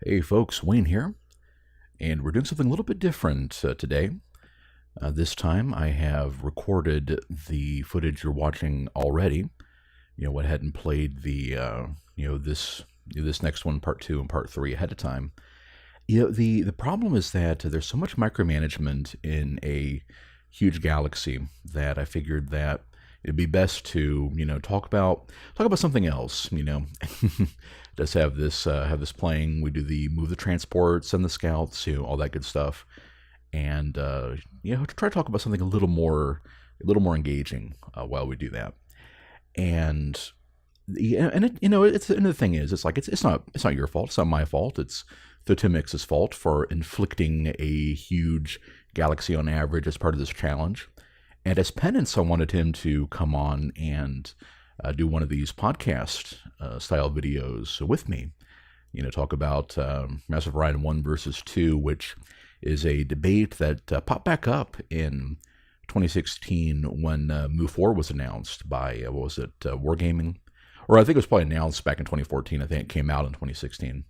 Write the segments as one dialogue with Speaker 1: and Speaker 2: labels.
Speaker 1: Hey folks, Wayne here, and we're doing something a little bit different today. This time I have recorded the footage you're watching already. Went ahead and played this next one, part two and part three, ahead of time. The problem is that there's so much micromanagement in a huge galaxy that I figured that it'd be best to talk about something else. Just have this playing. We do the move the transports, send the scouts, all that good stuff, and try to talk about something a little more engaging while we do that. And the thing is, it's not your fault. It's not my fault. It's Thotimix's fault for inflicting a huge galaxy on average as part of this challenge. And as penance, I wanted him to come on and do one of these podcast style videos with me. Talk about Massive Orion 1 versus 2, which is a debate that popped back up in 2016 when Mu 4 was announced by, Wargaming? Or I think it was probably announced back in 2014. I think it came out in 2016.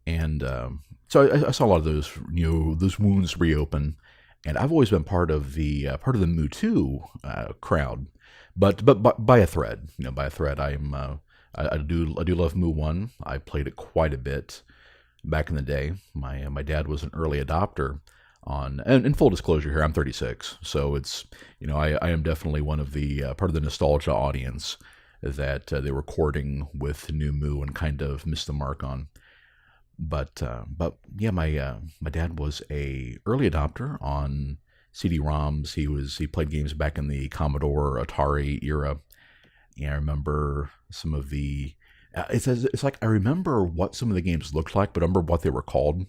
Speaker 1: And so I saw a lot of those wounds reopen. And I've always been part of the Mu 2 crowd, but by a thread. By a thread. I do love Mu 1. I played it quite a bit back in the day. My dad was an early adopter on, and in full disclosure here, I'm 36, so it's I am definitely one of the part of the nostalgia audience that they were courting with New Mu and kind of missed the mark on. But yeah, my dad was a early adopter on CD-ROMs. He played games back in the Commodore Atari era. And I remember some of the it's like I remember what some of the games looked like, but I remember what they were called.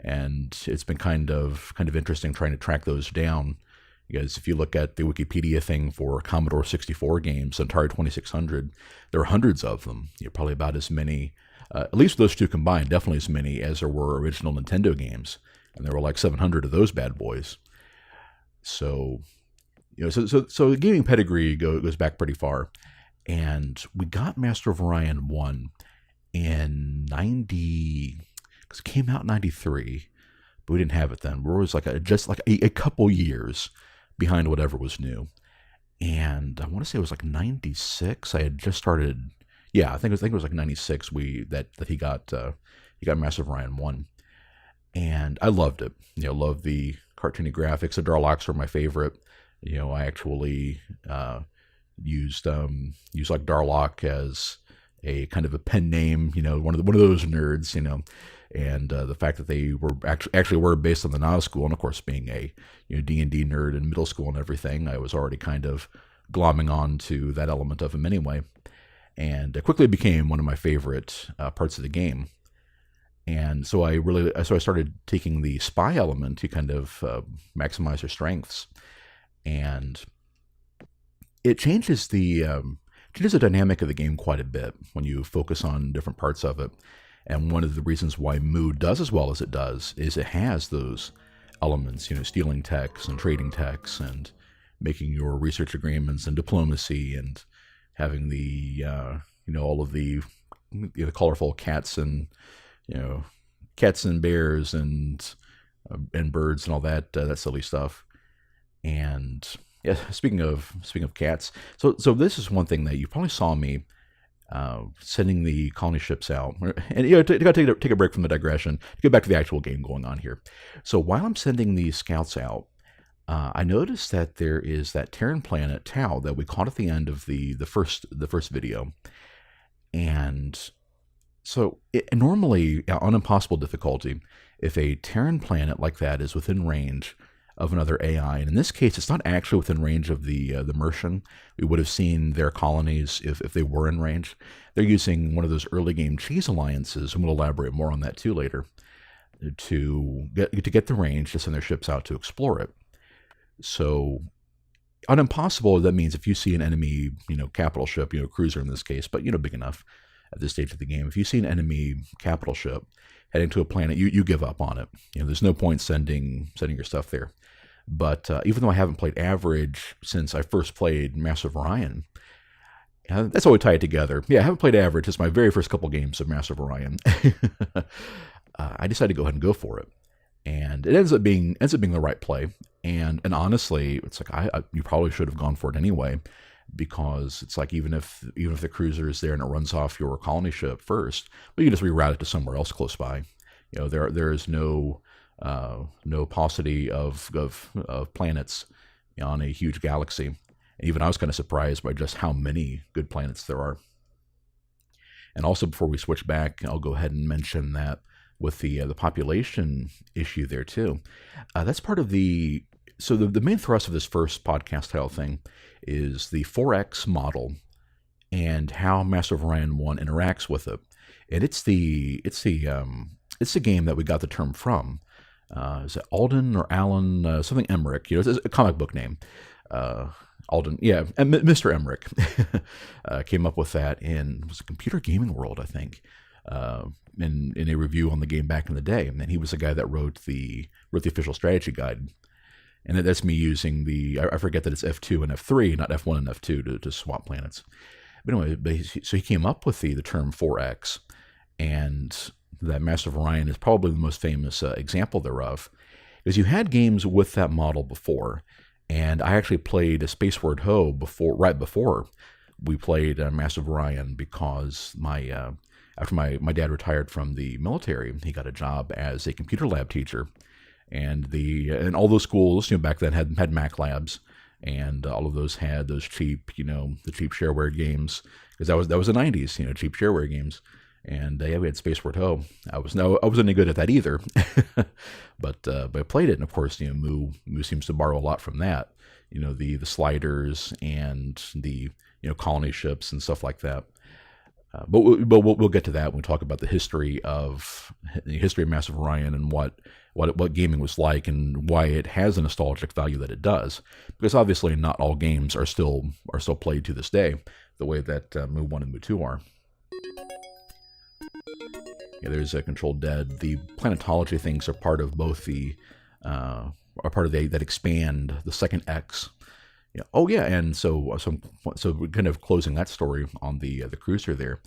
Speaker 1: And it's been kind of interesting trying to track those down. Because if you look at the Wikipedia thing for Commodore 64 games, Atari 2600, there are hundreds of them. Probably about as many, at least those two combined, definitely as many as there were original Nintendo games. And there were like 700 of those bad boys. So, so the gaming pedigree goes back pretty far. And we got Master of Orion 1 in 90, because it came out in 93, but we didn't have it then. We were just like a couple years behind whatever was new. And I want to say it was like 96. I had just started. Yeah, I think it was like 96. That he got Massive Orion 1, and I loved it. Loved the cartoony graphics. The Darlocks were my favorite. I actually used like Darlock as a kind of a pen name. One of those nerds. And the fact that they were actually were based on the Nav School, and of course being a D&D nerd in middle school and everything, I was already kind of glomming on to that element of him anyway. And it quickly became one of my favorite parts of the game. And so I started taking the spy element to kind of maximize their strengths, and it changes the dynamic of the game quite a bit when you focus on different parts of it. And one of the reasons why Mu does as well as it does is it has those elements, stealing techs and trading techs and making your research agreements and diplomacy and having the all of the colorful cats and bears and birds and all that silly stuff. And yeah, speaking of cats, so this is one thing that you probably saw me sending the colony ships out, and gotta take a break from the digression to get back to the actual game going on here. So while I'm sending these scouts out, I noticed that there is that Terran planet Tau that we caught at the end of the first video, and so normally on impossible difficulty, if a Terran planet like that is within range of another AI, and in this case, it's not actually within range of the Mercian. We would have seen their colonies if they were in range. They're using one of those early game cheese alliances, and we'll elaborate more on that too later, to get the range to send their ships out to explore it. So on impossible, that means if you see an enemy, capital ship, cruiser in this case, but big enough at this stage of the game, if you see an enemy capital ship heading to a planet, you give up on it. There's no point sending your stuff there. But even though I haven't played average since I first played Massive Orion, Yeah, that's how we tie it together. Yeah, I haven't played Average. It's my very first couple games of Master of Orion. I decided to go ahead and go for it, and it ends up being the right play. And honestly, it's like you probably should have gone for it anyway, because it's like even if the cruiser is there and it runs off your colony ship first, well, you can just reroute it to somewhere else close by. There is no paucity of planets on a huge galaxy. And even I was kind of surprised by just how many good planets there are. And also, before we switch back, I'll go ahead and mention that with the population issue there too, that's part of the. So the main thrust of this first podcast title thing is the 4X model and how Master of Orion 1 interacts with it. And it's the game that we got the term from. Is it Alden or Alan? Something Emmerich. It's a comic book name. Alden, yeah, and Mr. Emmerich came up with that in was a Computer Gaming World, I think, in a review on the game back in the day. And he was the guy that wrote the official strategy guide. And that's me using I forget that it's F2 and F3, not F1 and F2 to swap planets. But anyway, so he came up with the term 4X, and that Master of Orion is probably the most famous example thereof, because you had games with that model before, and I actually played a Spaceward Ho right before we played Master of Orion, because after my dad retired from the military, he got a job as a computer lab teacher, and all those schools back then had Mac labs, and all of those had those cheap the cheap shareware games, because that was the 90s, cheap shareware games. And we had Spaceward Ho. I wasn't any good at that either, but I played it, and of course, Moo seems to borrow a lot from that. The sliders and the colony ships and stuff like that. But we'll get to that when we talk about the history of Master of Orion and what gaming was like and why it has a nostalgic value that it does. Because obviously, not all games are still played to this day the way that Moo 1 and Moo 2 are. Yeah, there's a Controlled Dead. The planetology things are part of both are part of that expand the second X. Yeah. Oh yeah, and so kind of closing that story on the cruiser there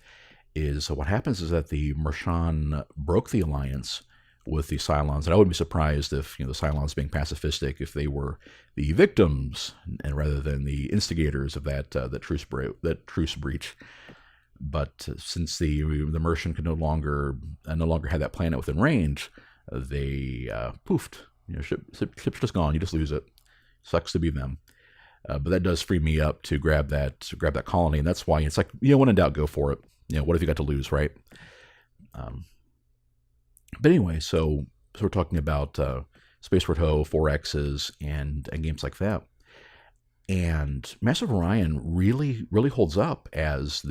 Speaker 1: is what happens is that the Mershan broke the alliance with the Cylons, and I wouldn't be surprised if the Cylons, being pacifistic, if they were the victims and rather than the instigators of that truce breach. But since the Mercian could no longer have that planet within range, they poofed. Ship's just gone. You just lose it. Sucks to be them. But that does free me up to grab that colony, and that's why it's like, when in doubt, go for it. What have you got to lose, right? But anyway, so we're talking about Spaceward Ho, 4Xs, and games like that. And Master of Orion really holds up as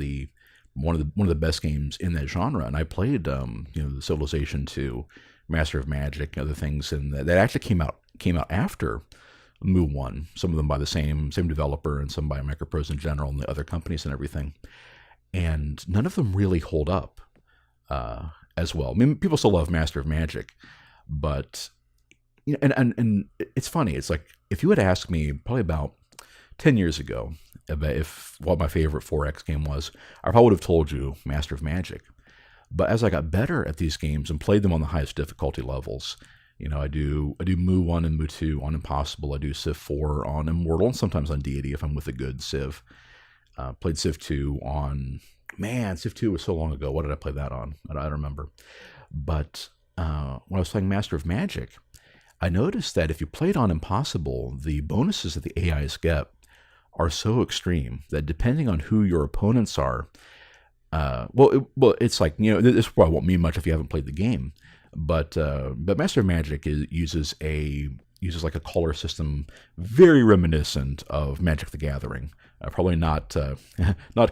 Speaker 1: one of the best games in that genre. And I played the Civilization 2, Master of Magic, other things, and that actually came out after Moo 1. Some of them by the same developer, and some by Microprose in general, and the other companies and everything. And none of them really hold up as well. I mean, people still love Master of Magic, but and it's funny. It's like, if you had asked me probably about 10 years ago if what my favorite 4X game was, I probably would have told you Master of Magic. But as I got better at these games and played them on the highest difficulty levels, I do Moo 1 and Moo 2 on Impossible. I do Civ 4 on Immortal, and sometimes on Deity if I'm with a good Civ. Played Civ 2 on... Man, Civ 2 was so long ago. What did I play that on? I don't remember. But when I was playing Master of Magic, I noticed that if you played on Impossible, the bonuses that the AIs get are so extreme that depending on who your opponents are, it's like, this probably won't mean much if you haven't played the game, but Master of Magic uses like a color system very reminiscent of Magic the Gathering, probably not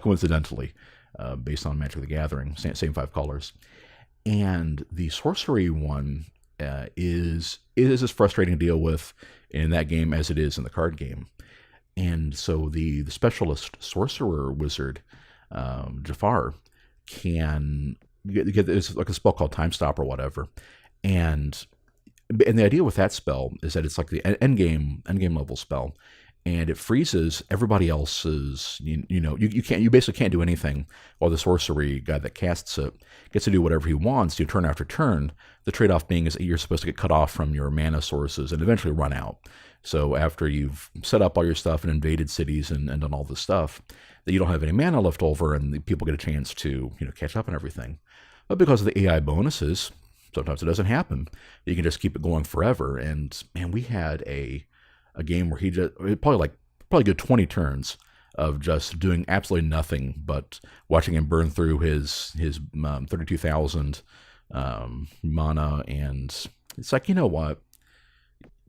Speaker 1: coincidentally, based on Magic the Gathering, same 5 colors. And the sorcery one is as frustrating to deal with in that game as it is in the card game. And so the specialist sorcerer wizard, Jafar, can get it's like a spell called Time Stop or whatever. And the idea with that spell is that it's like the end game level spell. and it freezes everybody else's. You can't, you basically can't do anything, while the sorcery guy that casts it gets to do whatever he wants, turn after turn. The trade-off being is that you're supposed to get cut off from your mana sources and eventually run out. So after you've set up all your stuff and invaded cities and done all this stuff, that you don't have any mana left over, and the people get a chance to catch up and everything. But because of the AI bonuses, sometimes it doesn't happen. You can just keep it going forever. And man, we had a game where he just probably good 20 turns of just doing absolutely nothing but watching him burn through his 32,000 mana, and it's like, you know what,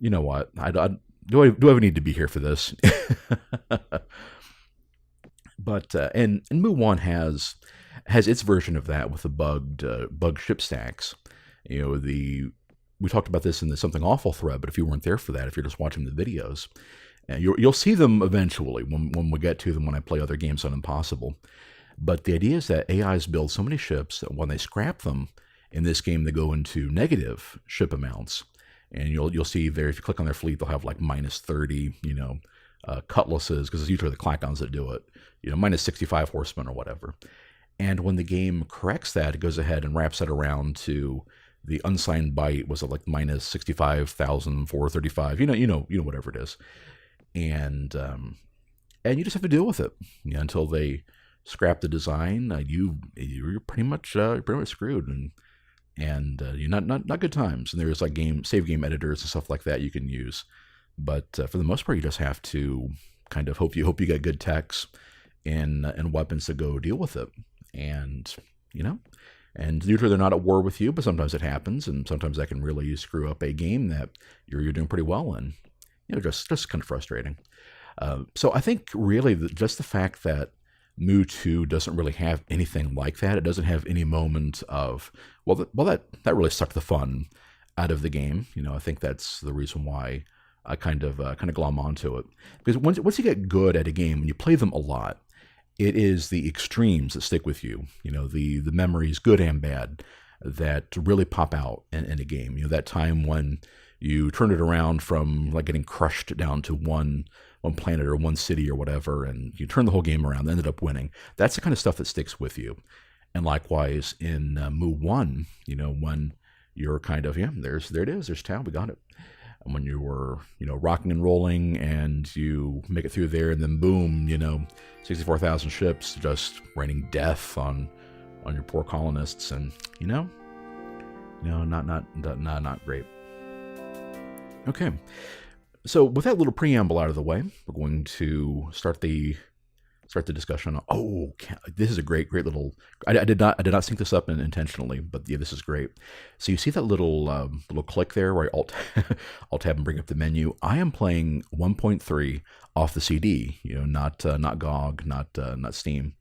Speaker 1: do I ever need to be here for this? But and Mu 1 has its version of that with the bugged ship stacks. We talked about this in the Something Awful thread, but if you weren't there for that, if you're just watching the videos, you'll see them eventually when we get to them, when I play other games on Impossible. But the idea is that AIs build so many ships that when they scrap them, in this game they go into negative ship amounts. And you'll see there, if you click on their fleet, they'll have like minus 30, cutlasses, because it's usually the Klackons that do it, minus 65 horsemen or whatever. And when the game corrects that, it goes ahead and wraps that around to the unsigned byte was like minus 65,435, whatever it is. And you just have to deal with it until they scrap the design. You're pretty much screwed, and you're not good times. And there's like save game editors and stuff like that you can use, but for the most part, you just have to kind of hope you get good techs and weapons to go deal with it. And and usually they're not at war with you, but sometimes it happens, and sometimes that can really screw up a game that you're doing pretty well in. Just kind of frustrating. So I think really just the fact that Mu 2 doesn't really have anything like that. It doesn't have any moment of, that really sucked the fun out of the game. I think that's the reason why I kind of glom onto it. Because once you get good at a game, when you play them a lot, it is the extremes that stick with you. The memories, good and bad, that really pop out in a game. That time when you turn it around from like getting crushed down to one planet or one city or whatever, and you turn the whole game around, ended up winning. That's the kind of stuff that sticks with you. And likewise in Mu 1, when you're kind of, there it is, there's town, we got it. And when you were, rocking and rolling, and you make it through there, and then boom, 64,000 ships just raining death on your poor colonists, and not great. Okay. So with that little preamble out of the way, we're going to start the discussion. Oh, this is a great little. I did not sync this up intentionally, but yeah, this is great. So you see that little click there where I alt tab and bring up the menu. I am playing 1.3 off the CD. Not GOG, not Steam.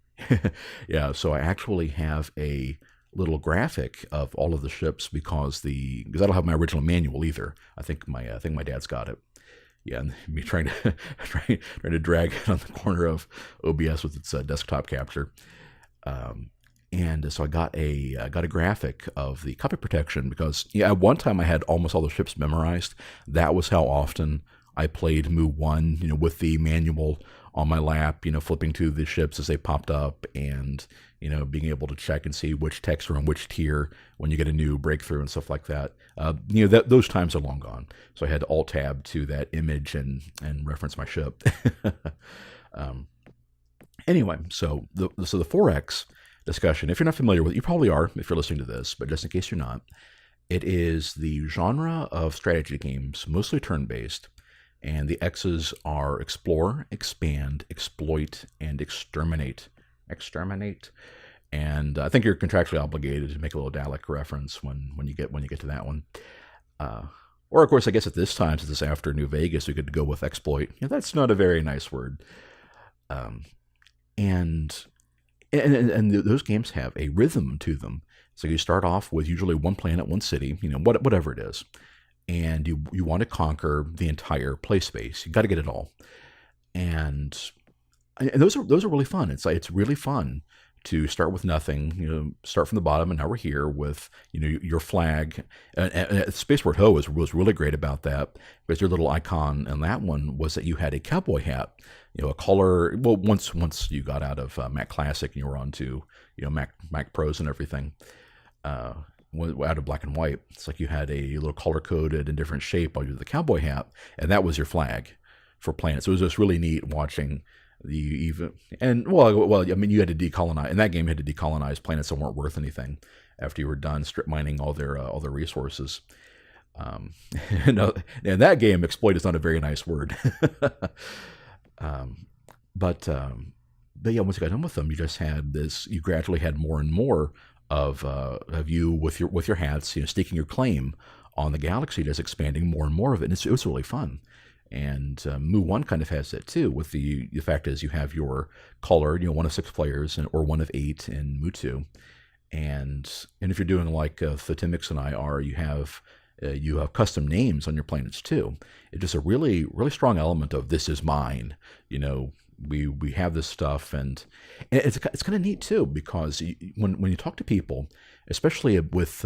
Speaker 1: Yeah, so I actually have a little graphic of all of the ships because I don't have my original manual either. I think my dad's got it. Yeah, and me trying to drag it on the corner of OBS with its desktop capture, and so I got a graphic of the copy protection because at one time I had almost all the ships memorized. That was how often I played Mu 1, with the manual on my lap, flipping to the ships as they popped up, and being able to check and see which techs are on which tier when you get a new breakthrough and stuff like that. Those times are long gone. So I had to alt tab to that image and reference my ship. Anyway, so the 4X discussion, if you're not familiar with it, you probably are if you're listening to this, but just in case you're not, it is the genre of strategy games, mostly turn-based, and the X's are explore, expand, exploit, and exterminate. And I think you're contractually obligated to make a little Dalek reference when you get to that one. Or of course, I guess at this time, since it's after New Vegas, we could go with exploit. That's not a very nice word. And those games have a rhythm to them. So you start off with usually one planet, one city, whatever it is, and you want to conquer the entire play space. You got to get it all, and those are really fun. It's really fun to start with nothing, start from the bottom, and now we're here with your flag. And Spaceport Ho was really great about that, because your little icon in that one was that you had a cowboy hat, a color. Well, once you got out of Mac Classic and you were on to Mac Pros and everything, uh, out of black and white, it's like you had a little color coded and different shape on the cowboy hat, and that was your flag for planets. So it was just really neat watching the even and well, I mean, you had to decolonize in that game. You had to decolonize planets that weren't worth anything after you were done strip mining all their resources. Um, and that game, exploit is not a very nice word. um, but yeah, once you got done with them, you just had this. You gradually had more and more of you with your hats, staking your claim on the galaxy, just expanding more and more of it. And it was really fun. And Mu One kind of has that too. With the fact is, you have your color, one of 6 players, or one of 8 in Mu Two, and if you're doing like Fatimix and I are, you have custom names on your planets too. It's just a really really strong element of this is mine. We have this stuff, and it's kind of neat too, because when you talk to people, especially with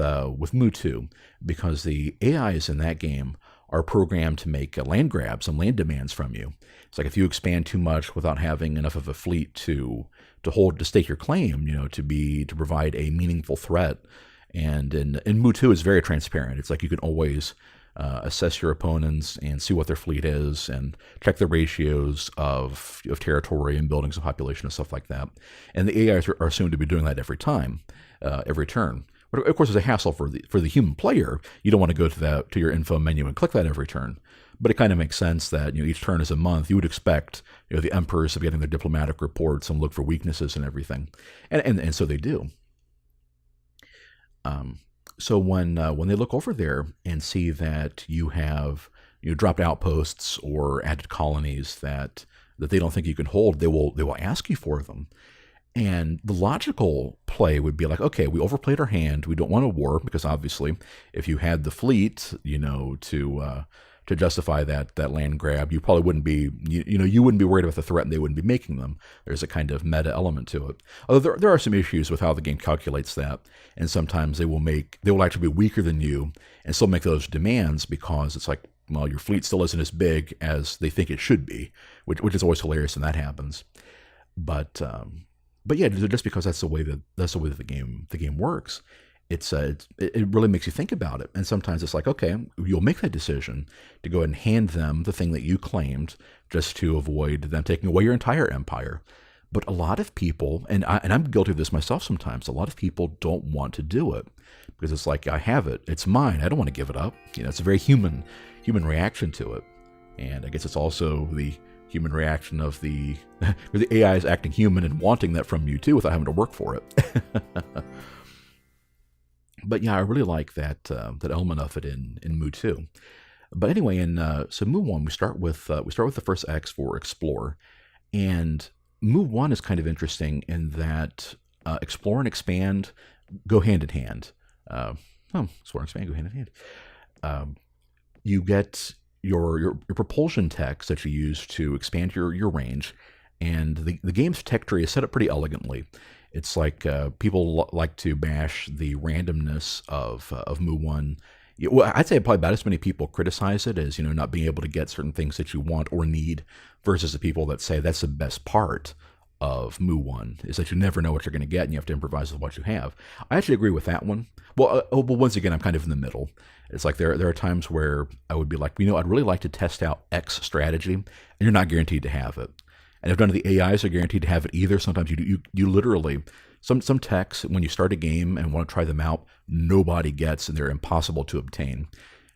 Speaker 1: Mu Two, because the AIs in that game are programmed to make land grabs and land demands from you. It's like if you expand too much without having enough of a fleet to stake your claim, to provide a meaningful threat. And in Mu 2 is very transparent. It's like you can always assess your opponents and see what their fleet is and check the ratios of territory and buildings and population and stuff like that. And the AIs are assumed to be doing that every time, every turn. But of course, it's a hassle for the human player. You don't want to go to your info menu and click that every turn. But it kind of makes sense that each turn is a month. You would expect the emperors to be getting their diplomatic reports and look for weaknesses and everything, and so they do. So when they look over there and see that you have dropped outposts or added colonies that they don't think you can hold, they will ask you for them. And the logical play would be like, okay, we overplayed our hand. We don't want a war, because obviously, if you had the fleet, to justify that land grab, you probably wouldn't be, you wouldn't be worried about the threat, and they wouldn't be making them. There's a kind of meta element to it. Although there are some issues with how the game calculates that, and sometimes they will actually be weaker than you and still make those demands, because it's like, well, your fleet still isn't as big as they think it should be, which is always hilarious when that happens. But yeah, just because that's the way that the game works, it really makes you think about it. And sometimes it's like, okay, you'll make that decision to go ahead and hand them the thing that you claimed, just to avoid them taking away your entire empire. But a lot of people, and I'm guilty of this myself sometimes, a lot of people don't want to do it, because it's like, I have it, it's mine, I don't want to give it up. It's a very human reaction to it. And I guess it's also the human reaction of the AI is acting human and wanting that from you too, without having to work for it. But yeah, I really like that element of it in Mu 2. But anyway, so Mu 1, we start with the first X for Explore, and Mu 1 is kind of interesting in that Explore and Expand go hand in hand. Explore and Expand go hand in hand. You get your propulsion techs that you use to expand your range, and the game's tech tree is set up pretty elegantly. It's like people like to bash the randomness of Mu One. Well, I'd say probably about as many people criticize it as not being able to get certain things that you want or need, versus the people that say that's the best part of Mu One, is that you never know what you're going to get and you have to improvise with what you have. I actually agree with that one. Well, but once again, I'm kind of in the middle. It's like there are times where I would be like, I'd really like to test out X strategy, and you're not guaranteed to have it. And if none of the AIs are guaranteed to have it either, sometimes you literally, some techs, when you start a game and want to try them out, nobody gets, and they're impossible to obtain.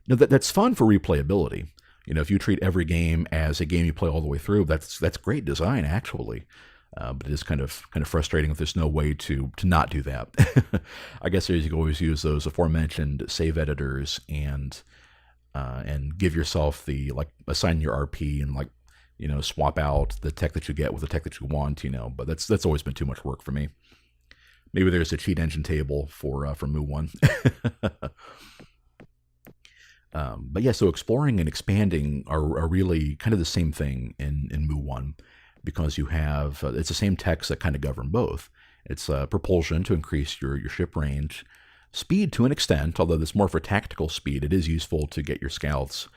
Speaker 1: Now that's fun for replayability. If you treat every game as a game you play all the way through, that's great design actually. But it is kind of frustrating if there's no way to not do that. I guess you can always use those aforementioned save editors and give yourself assign your RP and swap out the tech that you get with the tech that you want. But that's always been too much work for me. Maybe there's a cheat engine table for Mu 1. But yeah, so exploring and expanding are really kind of the same thing in Mu 1. Because you have, it's the same techs that kind of govern both. It's propulsion to increase your ship range, speed to an extent, although it's more for tactical speed. It is useful to get your scouts.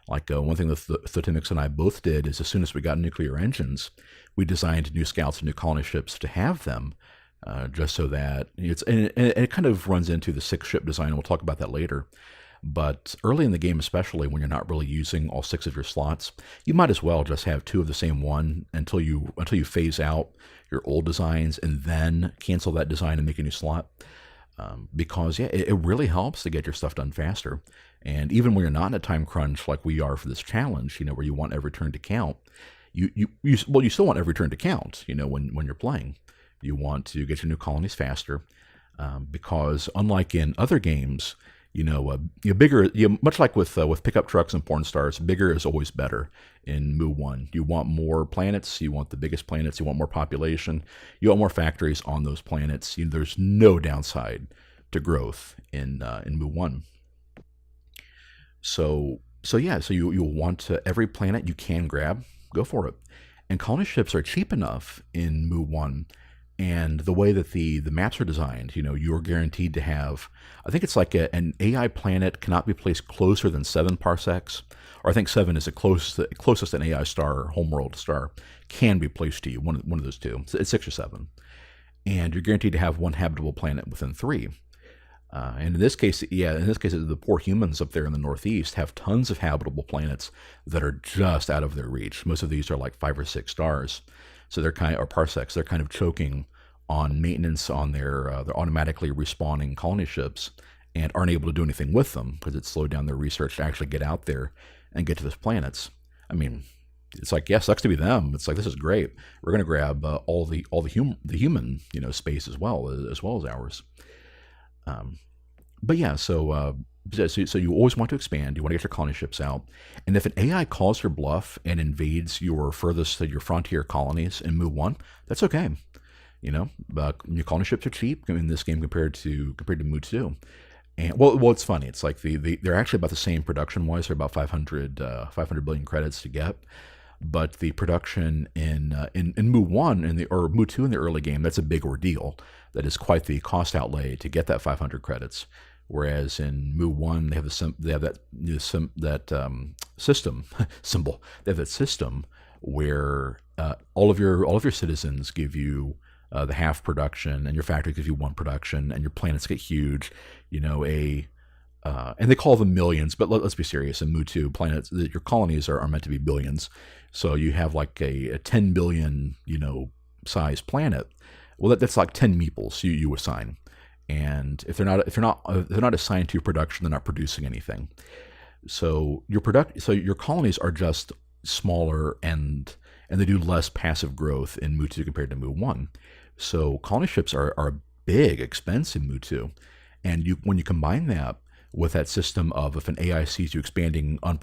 Speaker 1: Like one thing that Thotimix and I both did is as soon as we got nuclear engines, we designed new scouts and new colony ships to have them, just so that and it kind of runs into the 6-ship design, and we'll talk about that later. But early in the game, especially when you're not really using all 6 of your slots, you might as well just have 2 of the same one until you phase out your old designs and then cancel that design and make a new slot. Because yeah, it really helps to get your stuff done faster. And even when you're not in a time crunch like we are for this challenge, where you want every turn to count, you still want every turn to count. When you're playing, you want to get your new colonies faster, because unlike in other games, bigger. Much like with pickup trucks and porn stars, bigger is always better. In Mu 1, you want more planets, you want the biggest planets, you want more population, you want more factories on those planets. There's no downside to growth in Mu 1. So you want every planet you can grab, go for it. And colony ships are cheap enough in Mu 1. And the way that the maps are designed, you're guaranteed to have, I think it's like an AI planet cannot be placed closer than 7 parsecs, or I think 7 is the closest an AI star, homeworld star, can be placed to you, one of those two. So it's 6 or 7. And you're guaranteed to have one habitable planet within 3. And in this case, the poor humans up there in the Northeast have tons of habitable planets that are just out of their reach. Most of these are like 5 or 6 stars. So they're or parsecs. They're kind of choking on maintenance on their automatically respawning colony ships and aren't able to do anything with them because it slowed down their research to actually get out there and get to those planets. I mean, it's like, yeah, sucks to be them. It's like, this is great. We're going to grab all the human space as well as ours. But yeah, so you always want to expand. You want to get your colony ships out. And if an AI calls your bluff and invades your frontier colonies in Mu 1, that's okay. Your colony ships are cheap in this game compared to Mu 2. And well, it's funny. It's like they're actually about the same production-wise. They're about 500 billion credits to get. But the production in Mu 1 or Mu 2 in the early game, that's a big ordeal. That is quite the cost outlay to get that 500 credits. Whereas in Mu 1, they have that system symbol. They have that system where all of your citizens give you the half production, and your factory gives you 1 production, and your planets get huge. And they call them millions, but let's be serious. In Mu 2, planets, your colonies are meant to be billions. So you have like a 10 billion size planet. Well, that's like 10 meeples you assign. And if they're not assigned to your production, they're not producing anything. So your colonies are just smaller, and they do less passive growth in Mu 2 compared to Mu 1. So colony ships are a big expense in Mu 2, and when you combine that with that system of if an AI sees you expanding and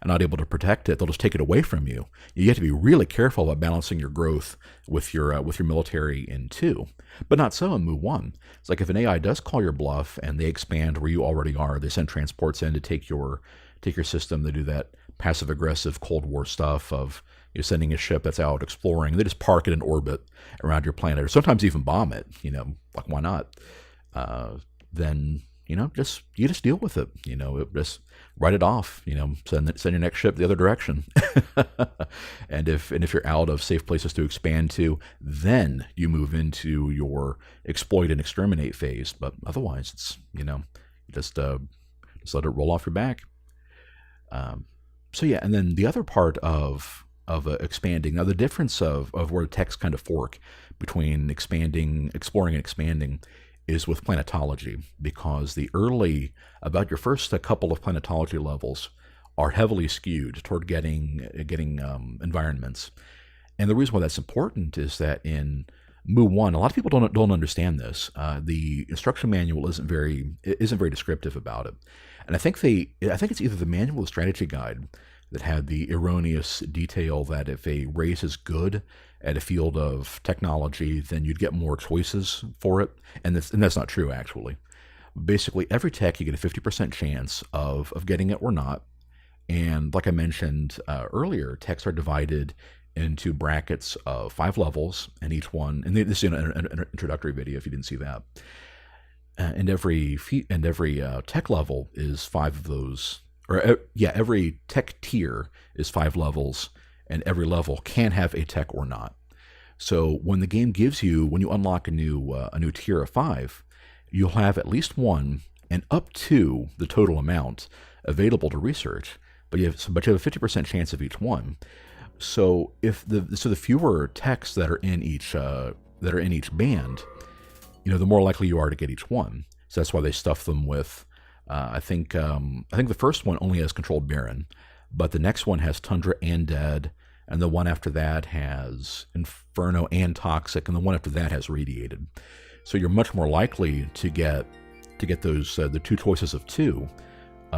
Speaker 1: not able to protect it, they'll just take it away from you. You have to be really careful about balancing your growth with your military in 2, but not so in Mu 1. It's like if an AI does call your bluff and they expand where you already are, they send transports in to take your system. They do that passive aggressive Cold War stuff of you're sending a ship that's out exploring. They just park it in orbit around your planet, or sometimes even bomb it. Like why not? Then you just deal with it. Just write it off. Send your next ship the other direction. and if you're out of safe places to expand to, then you move into your exploit and exterminate phase. But otherwise, it's just let it roll off your back. So yeah, and then the other part of expanding. Now the difference of where texts kind of fork between exploring and expanding is with planetology, because about your first couple of planetology levels are heavily skewed toward getting environments. And the reason why that's important is that in Mu 1, a lot of people don't understand this. The instruction manual isn't very descriptive about it. And I think it's either the manual or the strategy guide that had the erroneous detail that if a race is good at a field of technology, then you'd get more choices for it. And that's not true, actually. Basically, every tech, you get a 50% chance of getting it or not. And like I mentioned earlier, techs are divided into brackets of 5 levels, and each one, and this is an introductory video if you didn't see that. And every tech level is 5 of those, or every tech tier is 5 levels, and every level can have a tech or not. So when the game gives you, when you unlock a new tier of 5, you'll have at least one and up to the total amount available to research, but you have a 50% chance of each one. So the fewer techs that are in each band, the more likely you are to get each one. So that's why they stuff them with. I think the first one only has controlled barren, but the next one has tundra and dead, and the one after that has inferno and toxic, and the one after that has radiated. So you're much more likely to get those the 2 choices of 2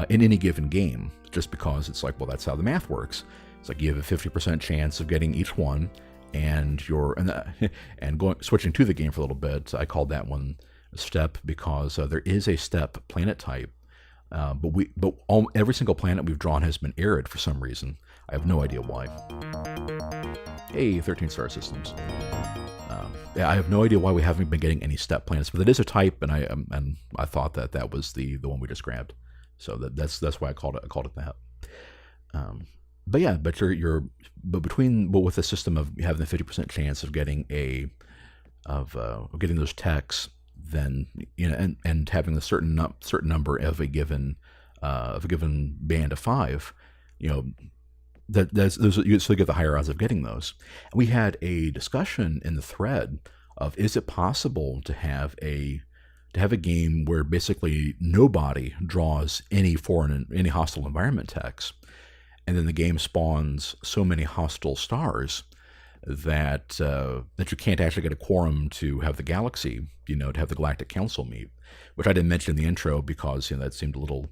Speaker 1: in any given game, just because it's like, well, that's how the math works. It's like you have a 50% chance of getting each one, and switching to the game for a little bit. I called that one a step because there is a step planet type, but every single planet we've drawn has been arid for some reason. I have no idea why. Hey, 13 star systems. I have no idea why we haven't been getting any step planets, but it is a type, and I thought that was the one we just grabbed. So that's why I called it that. But with the system of having the 50% chance of getting getting those techs, then and having a certain number of a given band of 5, you still get the higher odds of getting those. And we had a discussion in the thread of, is it possible to have a game where basically nobody draws any hostile environment techs, and then the game spawns so many hostile stars that you can't actually get a quorum to have the galaxy, to have the Galactic Council meet, which I didn't mention in the intro because that seemed a little.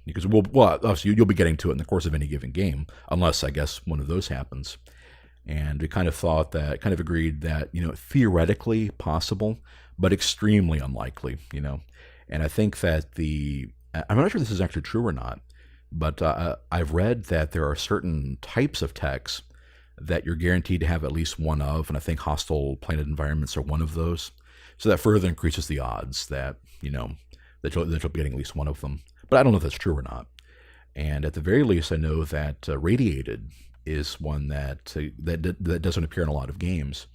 Speaker 1: Because obviously you'll be getting to it in the course of any given game, unless I guess one of those happens. And we kind of agreed that theoretically possible, but extremely unlikely. And I think that I'm not sure this is actually true or not, but I've read that there are certain types of techs that you're guaranteed to have at least one of, and I think hostile planet environments are one of those. So that further increases the odds that that you'll be getting at least one of them. But I don't know if that's true or not. And at the very least, I know that radiated is one that doesn't appear in a lot of games,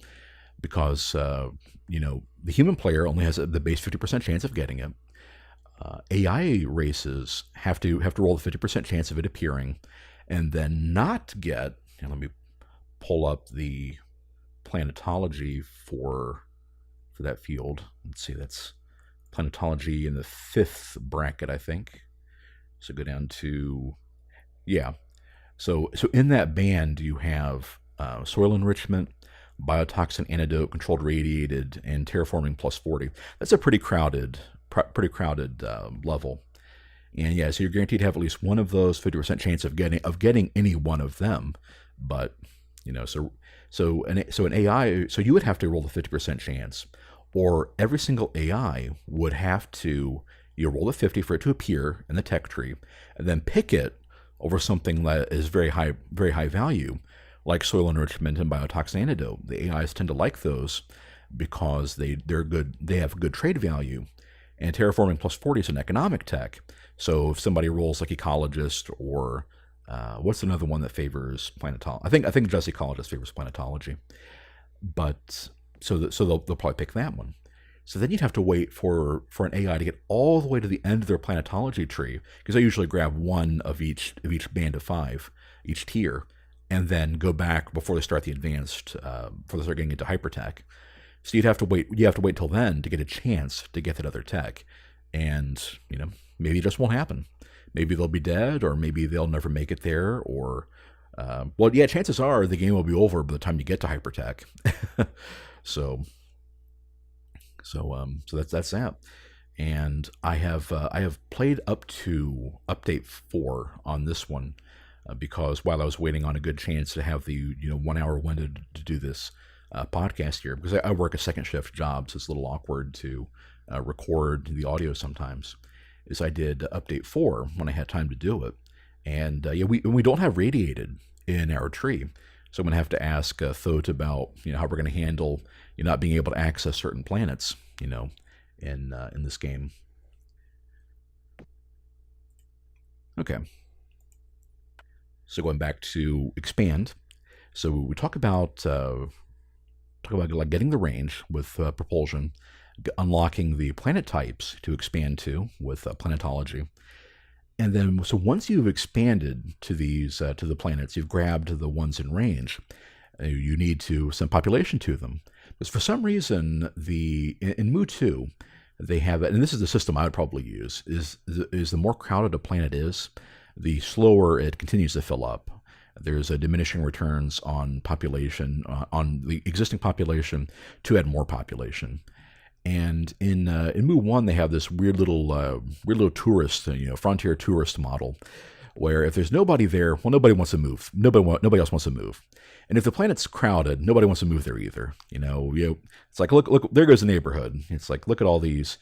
Speaker 1: because the human player only has the base 50% chance of getting it. AI races have to roll the 50% chance of it appearing, and then not get. And let me pull up the planetology for that field. Let's see, that's planetology in the 5th bracket, I think. So go down to, So in that band you have soil enrichment, biotoxin antidote, controlled radiated, and terraforming plus 40. That's a pretty crowded level. And so you're guaranteed to have at least one of those, 50% chance of getting any one of them. But so an AI, so you would have to roll the 50% chance, or every single AI would have to roll the 50 for it to appear in the tech tree, and then pick it over something that is very high value, like soil enrichment and biotoxin antidote. The AIs tend to like those because they're good. They have good trade value, and terraforming plus 40 is an economic tech. So if somebody rolls like ecologist, or what's another one that favors planetology? I think just ecologist favors planetology, but so they'll probably pick that one. So then you'd have to wait for an AI to get all the way to the end of their planetology tree, because they usually grab one of each band of 5, each tier, and then go back before they start the advanced, before they start getting into hypertech. So you have to wait till then to get a chance to get that other tech, and maybe it just won't happen. Maybe they'll be dead, or maybe they'll never make it there, or chances are the game will be over by the time you get to hypertech. So that's that. And I have played up to update 4 on this one, because while I was waiting on a good chance to have the 1 hour window to do this podcast here, because I work a second shift job, so it's a little awkward to record the audio sometimes. Is I did update 4 when I had time to do it, and we don't have radiated in our tree, So I'm going to have to ask Thoth about how we're going to handle not being able to access certain planets, in this game. Okay. So going back to expand. So we talk about like getting the range with propulsion, unlocking the planet types to expand to with planetology. And then, so once you've expanded to these to the planets, you've grabbed the ones in range. You need to send population to them, because for some reason in Mu 2 they have it, and this is the system I would probably use. Is the more crowded a planet is, the slower it continues to fill up. There's a diminishing returns on population on the existing population to add more population. And in Mu 1, they have this weird little tourist, frontier tourist model, where if there's nobody there, well, nobody wants to move. Nobody else wants to move. And if the planet's crowded, nobody wants to move there either. It's like look, there goes the neighborhood. It's like, look at all these,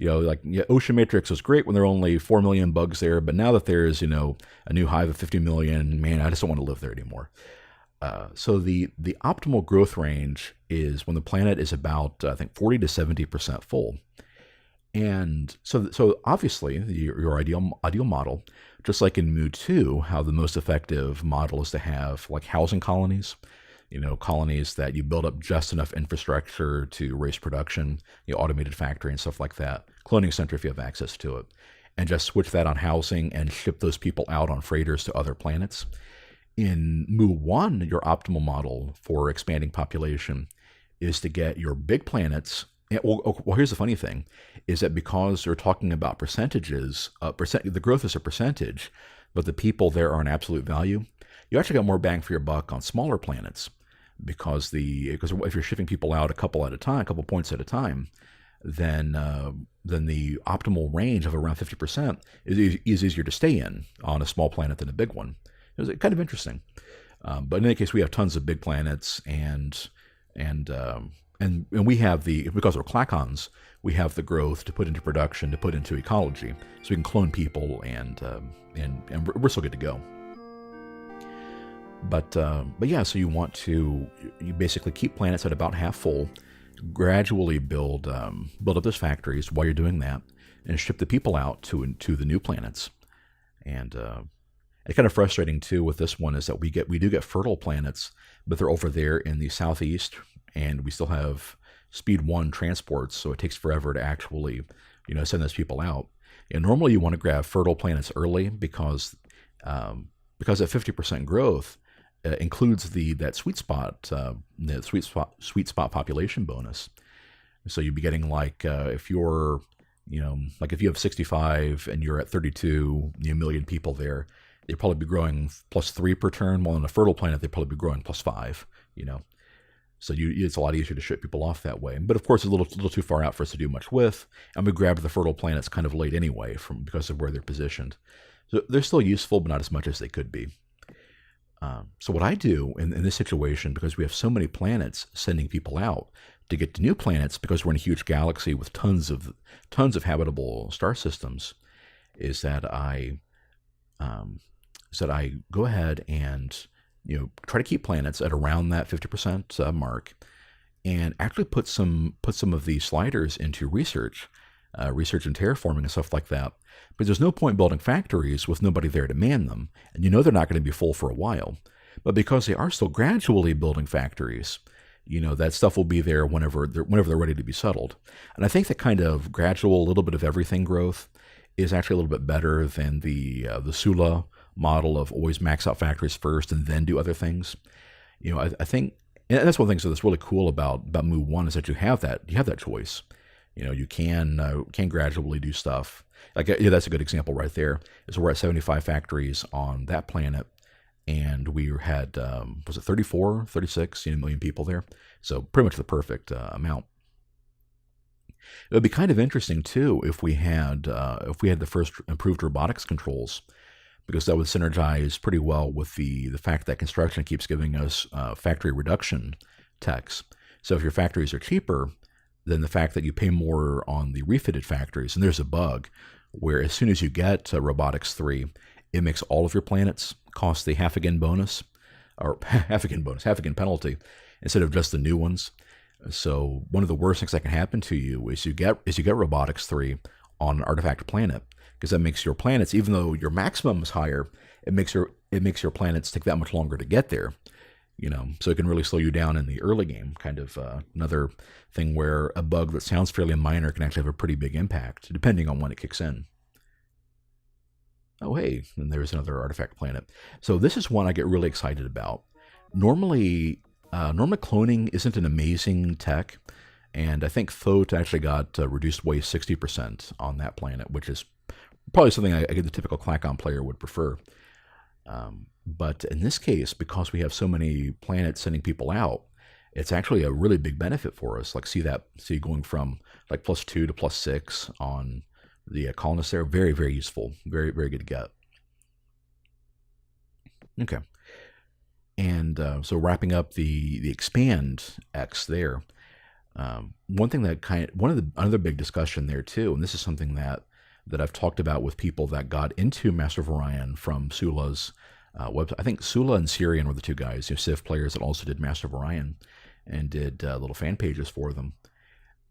Speaker 1: Ocean Matrix was great when there were only 4 million bugs there, but now that there's a new hive of 50 million, man, I just don't want to live there anymore. So the optimal growth range is when the planet is about, I think, 40 to 70% full. And so obviously your ideal model, just like in Mu 2, how the most effective model is to have like housing colonies, colonies that you build up just enough infrastructure to raise production, automated factory and stuff like that, cloning center if you have access to it, and just switch that on housing and ship those people out on freighters to other planets. In Mu 1, your optimal model for expanding population is to get your big planets. Well, here's the funny thing, is that because we're talking about percentages, the growth is a percentage, but the people there are an absolute value. You actually got more bang for your buck on smaller planets, because if you're shipping people out a couple points at a time, then the optimal range of around 50% is easier to stay in on a small planet than a big one. It was kind of interesting. But in any case, we have tons of big planets, and we have because we're Klackons, we have the growth to put into production, to put into ecology, so we can clone people, and we're still good to go. But yeah, so you basically keep planets at about half full, gradually build up those factories while you're doing that, and ship the people out to the new planets. And it's kind of frustrating too with this one is that we do get fertile planets, but they're over there in the southeast, and we still have speed 1 transports, so it takes forever to actually send those people out. And normally you want to grab fertile planets early because at 50% growth includes that sweet spot population bonus. So you'd be getting if you're if you have 65 and you're at 32 million people there, they'd probably be growing +3 per turn, while on a fertile planet they'd probably be growing +5. So it's a lot easier to ship people off that way. But of course, it's a little too far out for us to do much with, and we grabbed the fertile planets kind of late anyway, because of where they're positioned. So they're still useful, but not as much as they could be. So what I do in this situation, because we have so many planets sending people out to get to new planets, because we're in a huge galaxy with tons of habitable star systems, is that I go ahead and try to keep planets at around that 50% mark, and actually put some of these sliders into research and terraforming and stuff like that. But there's no point building factories with nobody there to man them, and they're not going to be full for a while. But because they are still gradually building factories, that stuff will be there whenever they're ready to be settled. And I think that kind of gradual, little bit of everything growth is actually a little bit better than the Sula model of always max out factories first and then do other things. I think, and that's one of the things that's really cool about Mu 1 is that you have that choice. You can gradually do stuff. That's a good example right there. Is we're at 75 factories on that planet, and we had was it 34, 36 million people there. So pretty much the perfect amount. It would be kind of interesting too if we had the first improved robotics controls, because that would synergize pretty well with the fact that construction keeps giving us factory reduction techs. So if your factories are cheaper, then the fact that you pay more on the refitted factories, and there's a bug where as soon as you get Robotics 3, it makes all of your planets cost the half again bonus. or half again bonus, half again penalty, instead of just the new ones. So one of the worst things that can happen to you is you get robotics 3 on an artifact planet, because that makes your planets, even though your maximum is higher, it makes your planets take that much longer to get there. So it can really slow you down in the early game. Kind of another thing where a bug that sounds fairly minor can actually have a pretty big impact, depending on when it kicks in. Oh, hey, and there's another artifact planet. So this is one I get really excited about. Normally cloning isn't an amazing tech, and I think Thoth actually got reduced waste 60% on that planet, which is probably something I get the typical Klackon player would prefer. But in this case, because we have so many planets sending people out, it's actually a really big benefit for us. Like see going from like +2 to +6 on the colonists there. Very, very useful. Very, very good to get. Okay. And so wrapping up the expand X there, one thing that another big discussion there too, and this is something that I've talked about with people that got into Master of Orion from Sula's website. I think Sula and Syrian were the two guys, Civ players that also did Master of Orion and did little fan pages for them.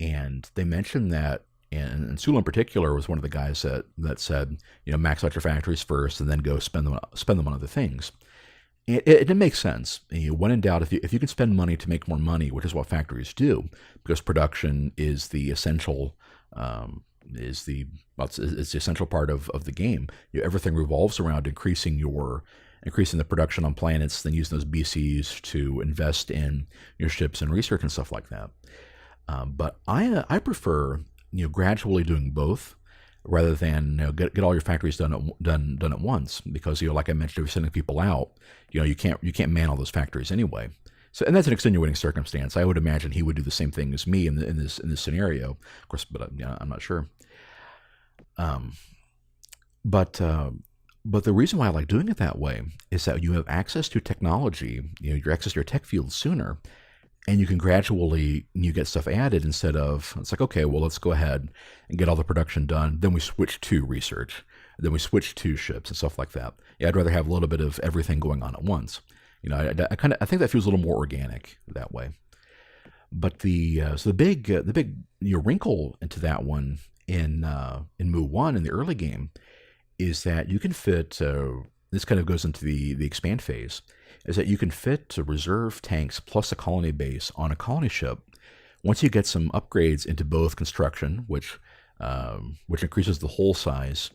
Speaker 1: And they mentioned that, and Sula in particular was one of the guys that said, max out your factories first and then go spend them on other things. It makes sense. When in doubt, if you can spend money to make more money, which is what factories do, because production is the essential it's the essential part of the game. Everything revolves around increasing the production on planets, then using those BCs to invest in your ships and research and stuff like that. But I prefer gradually doing both, rather than get all your factories done at once, because like I mentioned, if you're sending people out, you can't man all those factories anyway. So, and that's an extenuating circumstance. I would imagine he would do the same thing as me in this scenario, of course, but I'm not sure. But the reason why I like doing it that way is that you have access to technology, your access to your tech field sooner, and you can gradually get stuff added instead of, it's like, okay, well, let's go ahead and get all the production done. Then we switch to research. Then we switch to ships and stuff like that. Yeah, I'd rather have a little bit of everything going on at once. I think that feels a little more organic that way. But the big wrinkle into that one in Mu 1 in the early game is that you can fit. This kind of goes into the expand phase. Is that you can fit reserve tanks plus a colony base on a colony ship. Once you get some upgrades into both construction, which increases the hull size,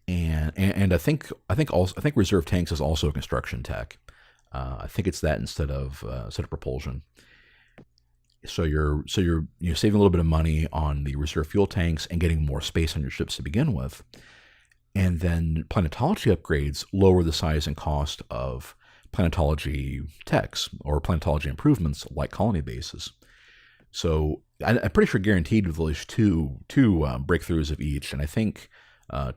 Speaker 1: and I think reserve tanks is also a construction tech. I think it's that instead of propulsion. So you're saving a little bit of money on the reserve fuel tanks and getting more space on your ships to begin with. And then planetology upgrades lower the size and cost of planetology techs or planetology improvements like colony bases. So I'm pretty sure guaranteed with at least two breakthroughs of each, and I think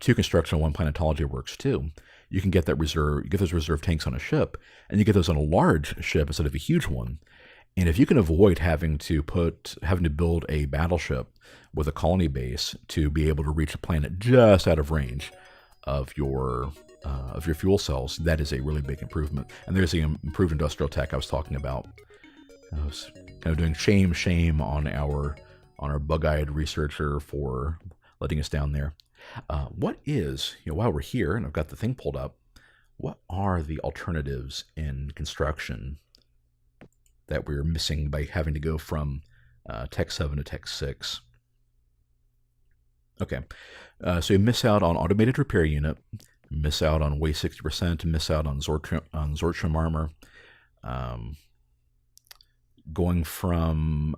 Speaker 1: 2 construction and 1 planetology works too. You can get those reserve tanks on a ship, and you get those on a large ship instead of a huge one. And if you can avoid having to build a battleship with a colony base to be able to reach a planet just out of range of your fuel cells, that is a really big improvement. And there's the improved industrial tech I was talking about. I was kind of doing shame on our bug-eyed researcher for letting us down there. What is, while we're here and I've got the thing pulled up, what are the alternatives in construction that we're missing by having to go from Tech 7 to Tech 6? Okay, so you miss out on automated repair unit, miss out on waste 60%, miss out on Zortrim armor. Going from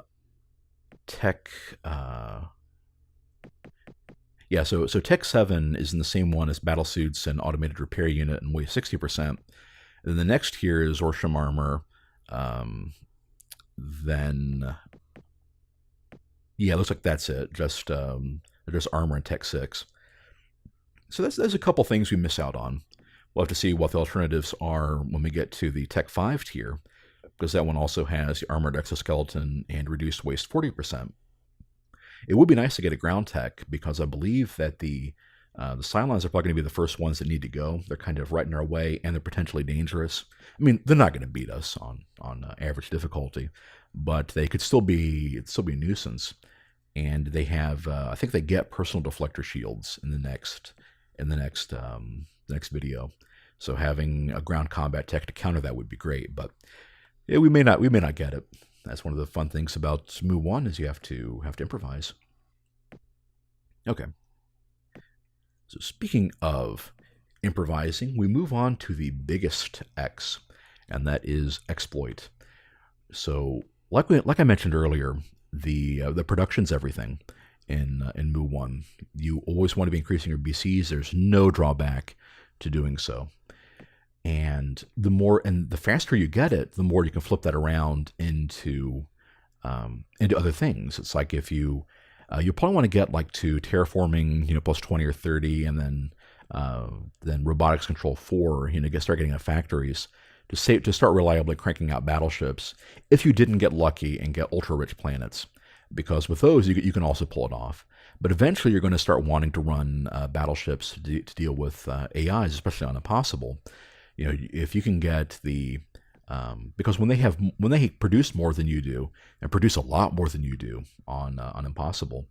Speaker 1: Tech... so Tech 7 is in the same one as battlesuits and automated repair unit and weighs 60%. And then the next here is Zortrim armor. Then, it looks like that's it. Just armor in Tech 6. So there's a couple things we miss out on. We'll have to see what the alternatives are when we get to the Tech 5 tier, because that one also has the armored exoskeleton and reduced waste 40%. It would be nice to get a ground tech, because I believe that the The Cylons are probably going to be the first ones that need to go. They're kind of right in our way, and they're potentially dangerous. I mean, they're not going to beat us on average difficulty, but they could still be a nuisance. And they have, I think they get personal deflector shields in the next video. So having a ground combat tech to counter that would be great, but yeah, we may not get it. That's one of the fun things about Mu One is you have to improvise. Okay. So speaking of improvising, we move on to the biggest X, and that is exploit. So like I mentioned earlier, the production's everything in Mu One. You always want to be increasing your BCs. There's no drawback to doing so. And the faster you get it, the more you can flip that around into other things. It's like if you probably want to get like to terraforming, plus 20 or 30, and then robotics control 4, start getting into factories to start reliably cranking out battleships. If you didn't get lucky and get ultra rich planets, because with those you can also pull it off. But eventually you're going to start wanting to run battleships to deal with AIs, especially on Impossible. If you can get because when they produce more than you do and produce a lot more than you do on Impossible,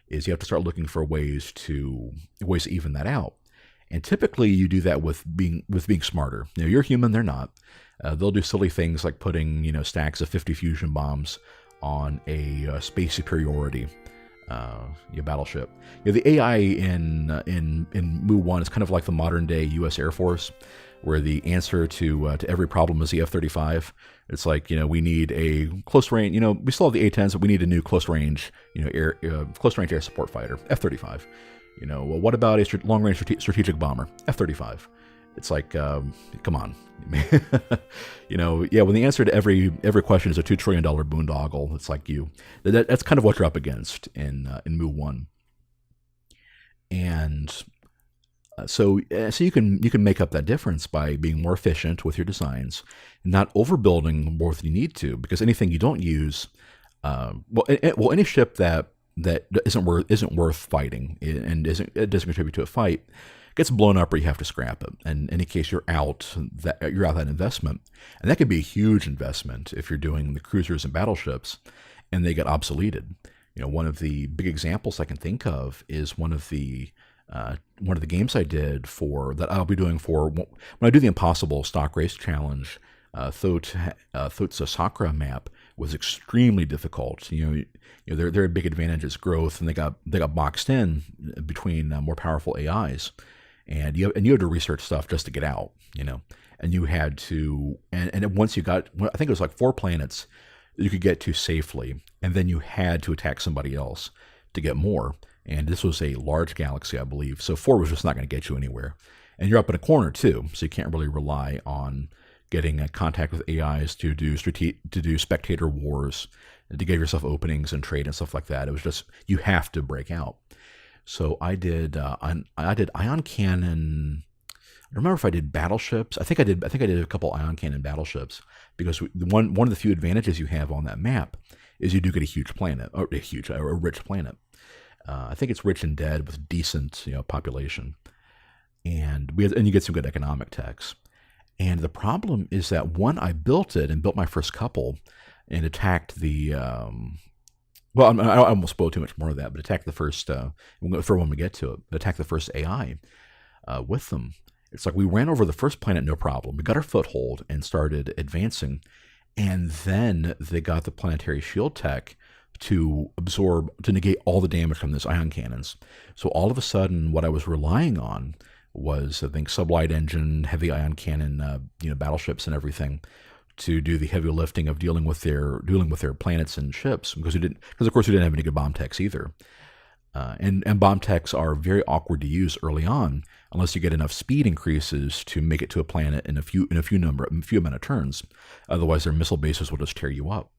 Speaker 1: is you have to start looking for ways to even that out. And typically you do that with being smarter. You're human, they're not. They'll do silly things like putting stacks of 50 fusion bombs on a space superiority battleship. The AI in Mu One is kind of like the modern day U.S. Air Force, where the answer to every problem is the F-35. It's like, we need a close range. We still have the A-10s, but we need a new close range close range air support fighter, F-35. Well, what about a long range strategic bomber, F-35? It's like, come on. When the answer to every question is a $2 trillion boondoggle, it's like that's kind of what you're up against in Mu One. And so you can make up that difference by being more efficient with your designs, not overbuilding more than you need to, because anything you don't use, any ship that isn't worth fighting and it doesn't contribute to a fight gets blown up, or you have to scrap it. And in any case, you're out that investment, and that could be a huge investment if you're doing the cruisers and battleships, and they get obsoleted. One of the big examples I can think of is one of the games I did that I'll be doing for when I do the Impossible Stock Race Challenge. Thoth's Sakura map was extremely difficult. Their big advantage is growth, and they got boxed in between more powerful AIs, and you had to research stuff just to get out. And you had to, and once you got, I think it was like 4 planets you could get to safely, and then you had to attack somebody else to get more. And this was a large galaxy, I believe, so 4 was just not going to get you anywhere. And you're up in a corner too, so you can't really rely on getting a contact with AIs to do spectator wars, to give yourself openings and trade and stuff like that. It was just, you have to break out. So I did ion cannon. I don't remember if I did battleships. I think I did a couple ion cannon battleships, because one of the few advantages you have on that map is you do get a huge planet, or a rich planet. I think it's rich and dead with decent population, and you get some good economic techs. And the problem is that I built my first couple, and attacked the. I won't spoil too much more of that, but attacked the first. For when we get to it, attack the first AI with them. It's like we ran over the first planet, no problem. We got our foothold and started advancing, and then they got the planetary shield tech to negate all the damage from those ion cannons. So all of a sudden, what I was relying on was, I think, sublight engine, heavy ion cannon, battleships and everything, to do the heavy lifting of dealing with their planets and ships, because of course we didn't have any good bomb techs either. And bomb techs are very awkward to use early on, unless you get enough speed increases to make it to a planet in a few amount of turns. Otherwise, their missile bases will just tear you up.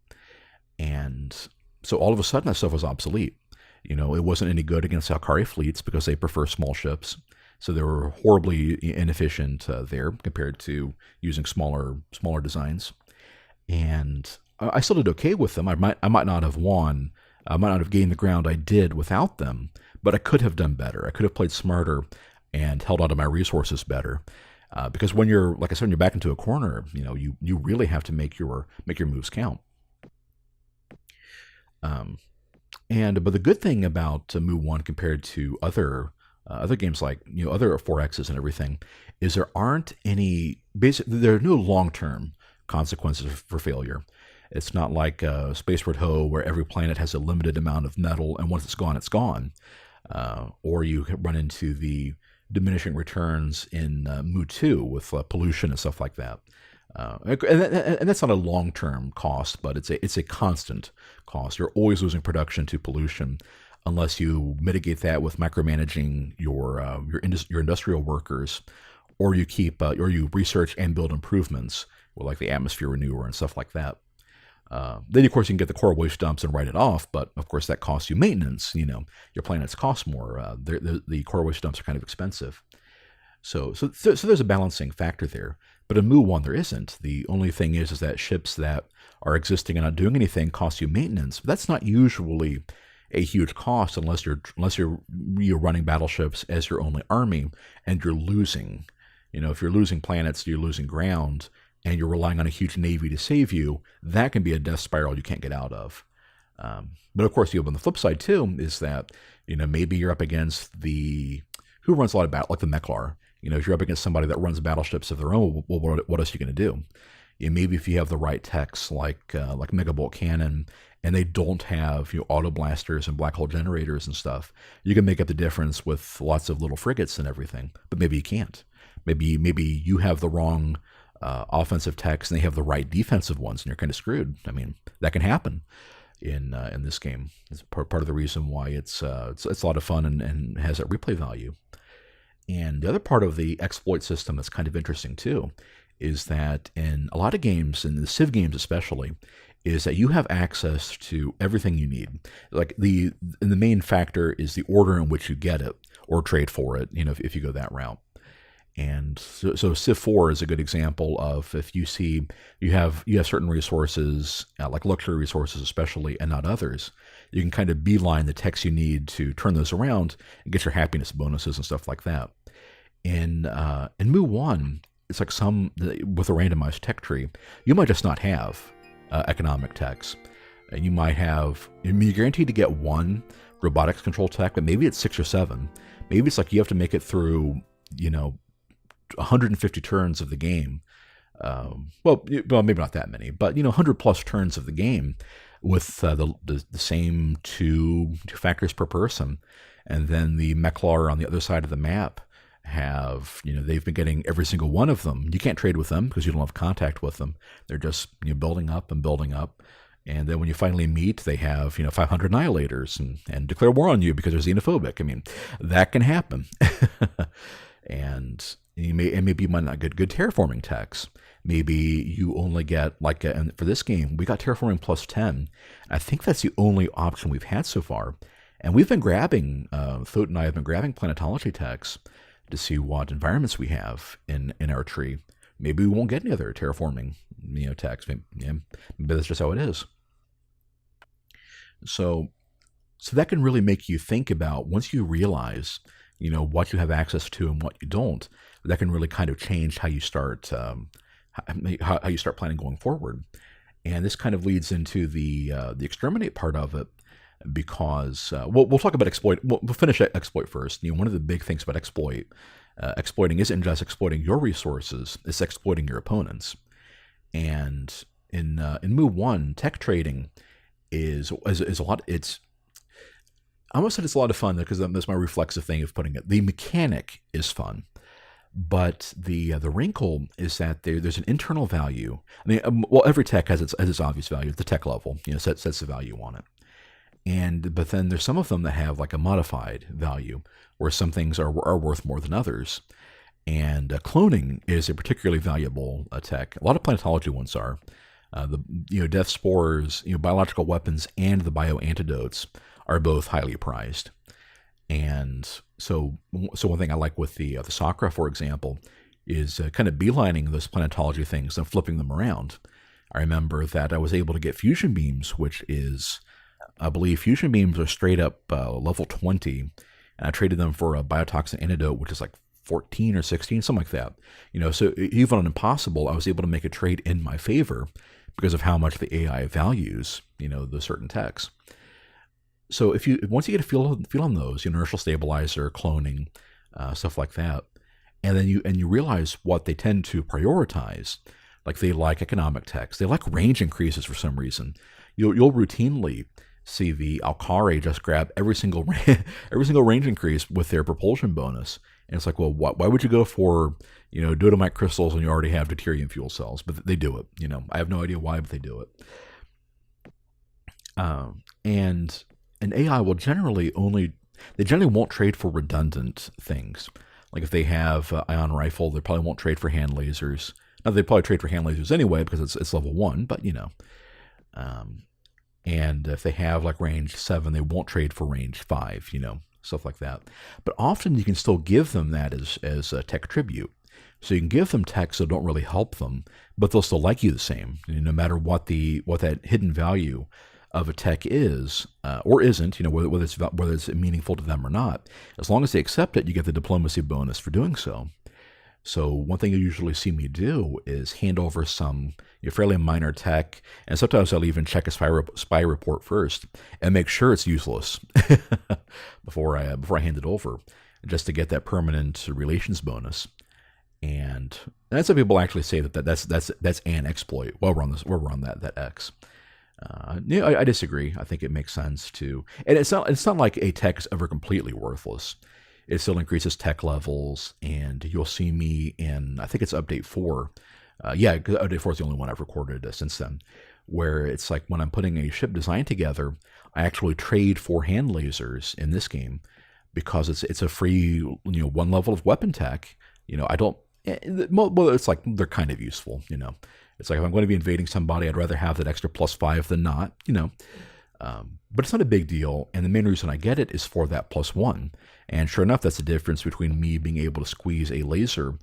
Speaker 1: And so all of a sudden, that stuff was obsolete. It wasn't any good against Alkari fleets, because they prefer small ships. So they were horribly inefficient there compared to using smaller designs. And I still did okay with them. I might not have won I might not have gained the ground I did without them, but I could have done better. I could have played smarter and held on to my resources better. Because when you're, like I said, when you're back into a corner, you really have to make your moves count. Um, but the good thing about Mu One compared to other games like other 4Xs and everything is there are no long term consequences for failure. It's not like Spaceport Ho, where every planet has a limited amount of metal, and once it's gone, it's gone. Or you run into the diminishing returns in Mu 2 with pollution and stuff like that. And that's not a long-term cost, but it's a constant cost. You're always losing production to pollution unless you mitigate that with micromanaging your industrial workers, or you research and build improvements with like the atmosphere renewer and stuff like that. Then, of course, you can get the core waste dumps and write it off, but of course that costs you maintenance. Your planets cost more. The core waste dumps are kind of expensive. So there's a balancing factor there. But in Mu 1, there isn't. The only thing is that ships that are existing and not doing anything cost you maintenance. But that's not usually a huge cost unless you're running battleships as your only army and you're losing. If you're losing planets, you're losing ground, and you're relying on a huge navy to save you, that can be a death spiral you can't get out of. But of course, on the flip side too is that maybe you're up against who runs a lot of battle, like the Meklar. If you're up against somebody that runs battleships of their own, well, what else are you going to do? Maybe if you have the right techs like Megabolt Cannon, and they don't have auto blasters and black hole generators and stuff, you can make up the difference with lots of little frigates and everything. But maybe you can't. Maybe you have the wrong offensive techs and they have the right defensive ones, and you're kind of screwed. I mean, that can happen in this game. It's part of the reason why it's a lot of fun and has that replay value. And the other part of the exploit system that's kind of interesting too is that in a lot of games, in the Civ games especially, is that you have access to everything you need. Like the main factor is the order in which you get it or trade for it, if you go that route. And so Civ 4 is a good example of if you see you have certain resources, like luxury resources especially, and not others, you can kind of beeline the techs you need to turn those around and get your happiness bonuses and stuff like that. In Mu 1, it's like with a randomized tech tree, you might just not have economic techs. And you might have, you're guaranteed to get one robotics control tech, but maybe it's 6 or 7. Maybe it's like you have to make it through, 150 turns of the game. Well, maybe not that many, but 100 plus turns of the game with the same two factors per person. And then the Meklar on the other side of the map have, they've been getting every single one of them. You can't trade with them because you don't have contact with them. They're just building up and building up. And then when you finally meet, they have 500 annihilators and declare war on you because they're xenophobic. I mean, that can happen. And maybe you might not get good terraforming techs. Maybe you only get and for this game, we got terraforming plus 10. I think that's the only option we've had so far. And we've been grabbing, Thote and I have been grabbing planetology techs to see what environments we have in our tree. Maybe we won't get any other terraforming techs. Maybe that's just how it is. So that can really make you think about, once you realize what you have access to and what you don't, that can really kind of change how you start how you start planning going forward. And this kind of leads into the exterminate part of it, because we'll talk about exploit. We'll finish exploit first. One of the big things about exploiting isn't just exploiting your resources; it's exploiting your opponents. And in Mu 1, tech trading is a lot. I almost said it's a lot of fun because that's my reflexive thing of putting it. The mechanic is fun, but the wrinkle is that there's an internal value. I mean, every tech has its obvious value at the tech level. Sets the value on it. But then there's some of them that have like a modified value, where some things are worth more than others. And cloning is a particularly valuable tech. A lot of planetology ones are. The death spores, biological weapons, and the bioantidotes are both highly prized. And so one thing I like with the Sakra, for example, is kind of beelining those planetology things and flipping them around. I remember that I was able to get fusion beams, which is I believe fusion beams are straight up level 20, and I traded them for a biotoxin antidote, which is like 14 or 16, something like that. So even on impossible, I was able to make a trade in my favor because of how much the AI values, the certain techs. So once you get a feel on those, inertial stabilizer, cloning, stuff like that, and then you realize what they tend to prioritize, like they like economic techs, they like range increases for some reason. You'll routinely see the Alcari just grab every single range increase with their propulsion bonus, and it's like, well, why would you go for dodamite crystals when you already have deuterium fuel cells? But they do it. I have no idea why, but they do it. And an AI will generally won't trade for redundant things. Like if they have ion rifle, they probably won't trade for hand lasers. Now they probably trade for hand lasers anyway because it's level 1, but and if they have like range 7, they won't trade for range 5, stuff like that. But often you can still give them that as a tech tribute. So you can give them techs that don't really help them, but they'll still like you the same, no matter what that hidden value of a tech is or isn't, whether it's meaningful to them or not. As long as they accept it, you get the diplomacy bonus for doing so. So one thing you usually see me do is hand over some fairly minor tech, and sometimes I'll even check a spy report first and make sure it's useless before I hand it over, just to get that permanent relations bonus. And that's what people actually say that's an exploit. Well, we're on that X. I disagree. I think it makes sense to, and it's not like a tech is ever completely worthless. It still increases tech levels, and you'll see me in, I think it's update 4. Because update 4 is the only one I've recorded since then, where it's like when I'm putting a ship design together, I actually trade for hand lasers in this game because it's a free one level of weapon tech. I don't. Well, it's like they're kind of useful. It's like if I'm going to be invading somebody, I'd rather have that extra +5 than not. But it's not a big deal, and the main reason I get it is for that +1. And sure enough, that's the difference between me being able to squeeze a laser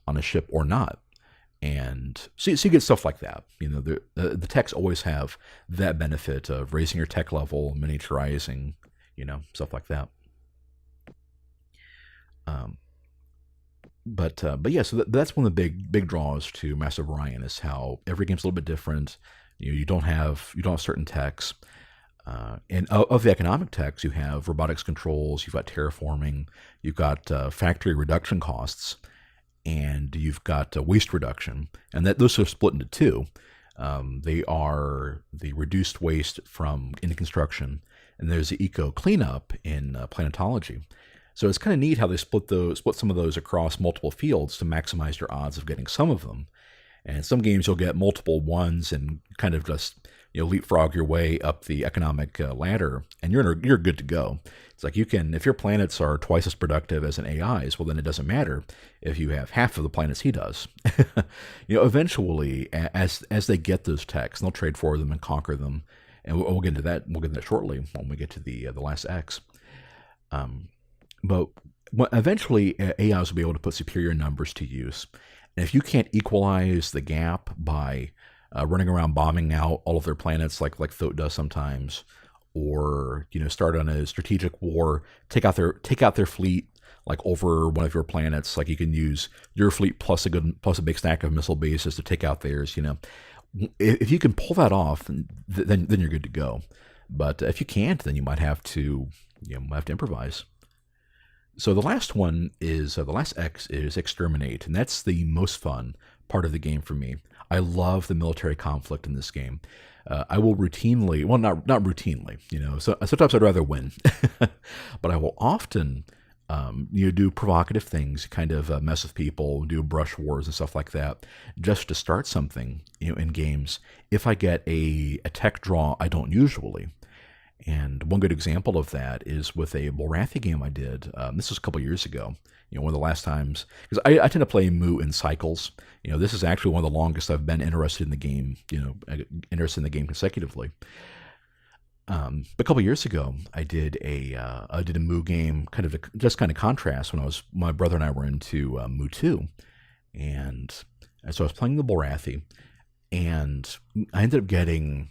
Speaker 1: on a ship or not. And so you get stuff like that. The techs always have that benefit of raising your tech level, miniaturizing, stuff like that. But yeah, so that's one of the big draws to Massive Orion is how every game's a little bit different. You don't have certain techs. And of the economic techs, you have robotics controls, you've got terraforming, you've got factory reduction costs, and you've got waste reduction. And those are split into two. They are the reduced waste in construction, and there's the eco cleanup in planetology. So it's kind of neat how they split some of those across multiple fields to maximize your odds of getting some of them. And in some games, you'll get multiple ones and kind of just leapfrog your way up the economic ladder, and you're good to go. It's like if your planets are twice as productive as an AI's, well, then it doesn't matter if you have half of the planets he does. Eventually, as they get those techs, they'll trade for them and conquer them, and we'll get into that. We'll get into that shortly when we get to the last X. But eventually, AIs will be able to put superior numbers to use. And if you can't equalize the gap by running around bombing out all of their planets like Thoth does sometimes, or start on a strategic war, take out their fleet like over one of your planets, like you can use your fleet plus a big stack of missile bases to take out theirs. If you can pull that off, then you're good to go. But if you can't, then you might have to improvise. So the last one is the last X is Exterminate, and that's the most fun part of the game for me. I love the military conflict in this game. I will routinely, well, not routinely, So sometimes I'd rather win, but I will often, do provocative things, kind of mess with people, do brush wars and stuff like that, just to start something, in games. If I get a tech draw I don't usually. And one good example of that is with a Morathi game I did. This was a couple years ago. One of the last times, because I tend to play Mu in cycles. This is actually one of the longest I've been interested in the game. Interested in the game consecutively. But a couple years ago, I did a Mu game, kind of contrast when my brother and I were into Mu 2, and so I was playing the Morathi, and I ended up getting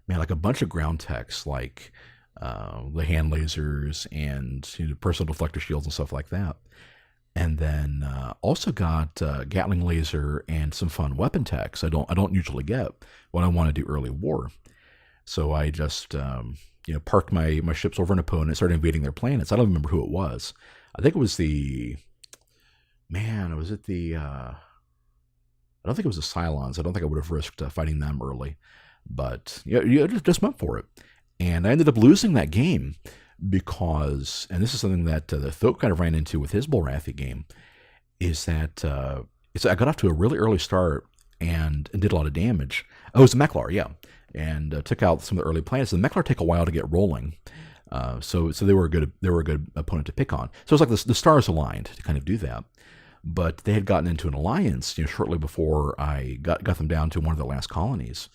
Speaker 1: like a bunch of ground techs like the hand lasers, and personal deflector shields and stuff like that. And then also got Gatling laser and some fun weapon techs I don't usually get when I want to do early war. So I just parked my ships over an opponent, started invading their planets. I don't remember who it was. I think it was I don't think it was the Cylons. I don't think I would have risked fighting them early, but just went for it. And I ended up losing that game because, and this is something that the Thoth kind of ran into with his Bulrathi game, is that I got off to a really early start and did a lot of damage. Oh, it was the Meklar, yeah, and took out some of the early planets. The Meklar take a while to get rolling, so they were a good opponent to pick on. So it was like the stars aligned to kind of do that. But they had gotten into an alliance shortly before I got them down to one of the last colonies,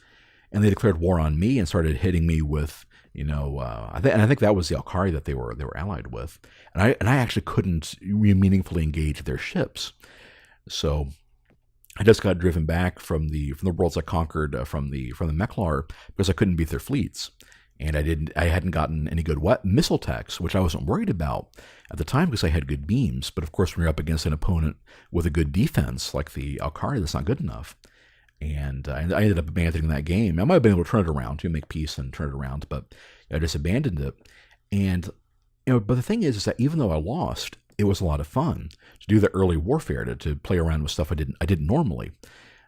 Speaker 1: and they declared war on me and started hitting me with I think that was the Alkari that they were allied with, and I actually couldn't meaningfully engage their ships, so I just got driven back from the worlds I conquered from the Meklar because I couldn't beat their fleets. And I hadn't gotten any good missile techs, which I wasn't worried about at the time because I had good beams. But of course, when you're up against an opponent with a good defense like the Alkari, that's not good enough. And I ended up abandoning that game. I might have been able to turn it around, to make peace and turn it around, but I just abandoned it. And but the thing is that even though I lost, it was a lot of fun to do the early warfare, to play around with stuff I didn't normally.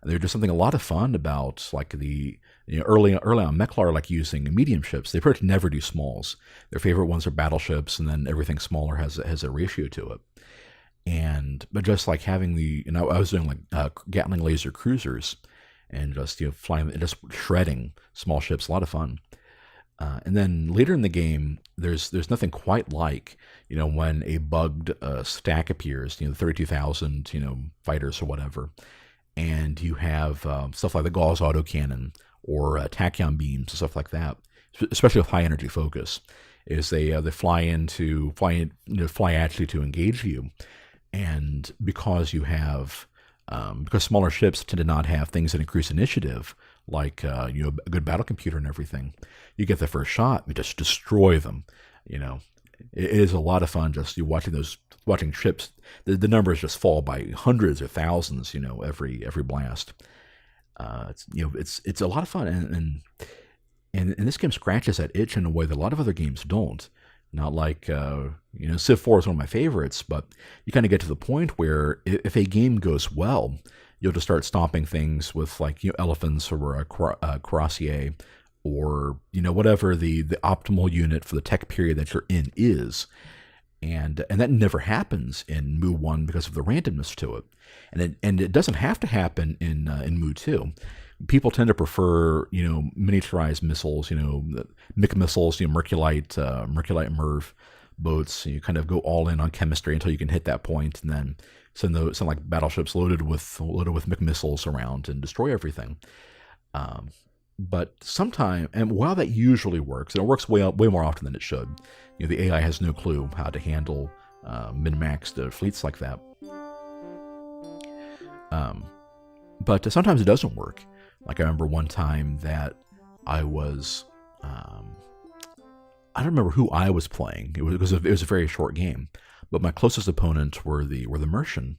Speaker 1: There's just something a lot of fun about, like the early on Meklar, like using medium ships. They pretty much never do smalls. Their favorite ones are battleships, and then everything smaller has a ratio to it. But just like having I was doing like Gatling laser cruisers, and just flying, just shredding small ships, a lot of fun. And then later in the game, there's nothing quite like when a bugged stack appears, the 32,000 fighters or whatever. And you have stuff like the Gauss autocannon or tachyon beams and stuff like that, especially with high energy focus, is they fly at you to engage you, and because you have because smaller ships tend to not have things that increase initiative, like a good battle computer and everything, you get the first shot, you just destroy them. It is a lot of fun just watching ships. The numbers just fall by hundreds or thousands, every blast. It's a lot of fun, and this game scratches that itch in a way that a lot of other games don't. Not like Civ 4 is one of my favorites, but you kind of get to the point where if a game goes well, you'll just start stomping things with elephants or a cuirassier, or whatever the optimal unit for the tech period that you're in is. And that never happens in Mu 1 because of the randomness to it. And it doesn't have to happen in Mu 2. People tend to prefer, miniaturized missiles, MiC missiles, Merculite Merv boats. You kind of go all in on chemistry until you can hit that point, and then send like battleships loaded with MiC missiles around and destroy everything. But sometimes, and while that usually works, and it works way more often than it should, the AI has no clue how to handle min-maxed fleets like that. But sometimes it doesn't work. Like I remember one time that I was, I don't remember who I was playing. It was a very short game, but my closest opponent were the Mercian.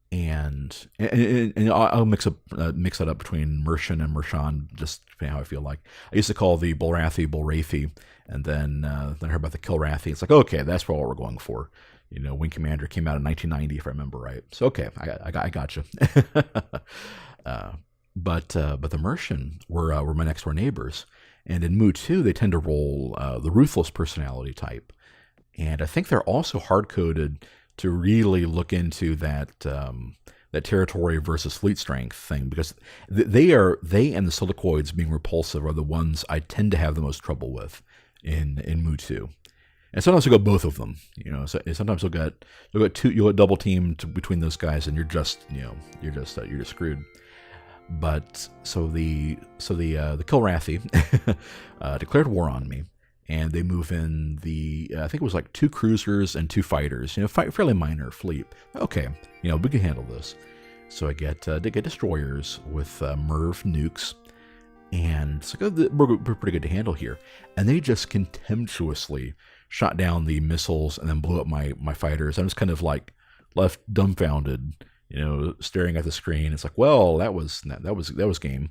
Speaker 1: And I'll mix that up between Mercian and Mershon, just depending how I feel like. I used to call the Bulrathi, and then I heard about the Kilrathi. It's like, okay, that's what we're going for. Wing Commander came out in 1990, if I remember right. So okay, I gotcha. But the Mercian were my next door neighbors, and in Mu 2 they tend to roll the ruthless personality type, and I think they're also hard coded to really look into that territory versus fleet strength thing, because they and the Silicoids being repulsive are the ones I tend to have the most trouble with in Mu 2. And sometimes you'll get both of them, So sometimes you'll get double teamed between those guys, and you're just screwed. But so the Kilrathi declared war on me. And they move in I think it was like 2 cruisers and 2 fighters, fairly minor fleet. Okay, we can handle this. So I get destroyers with Merv nukes, And it's like, oh, we're pretty good to handle here. And they just contemptuously shot down the missiles and then blew up my fighters. I'm just kind of like left dumbfounded, staring at the screen. It's like, well, that was game.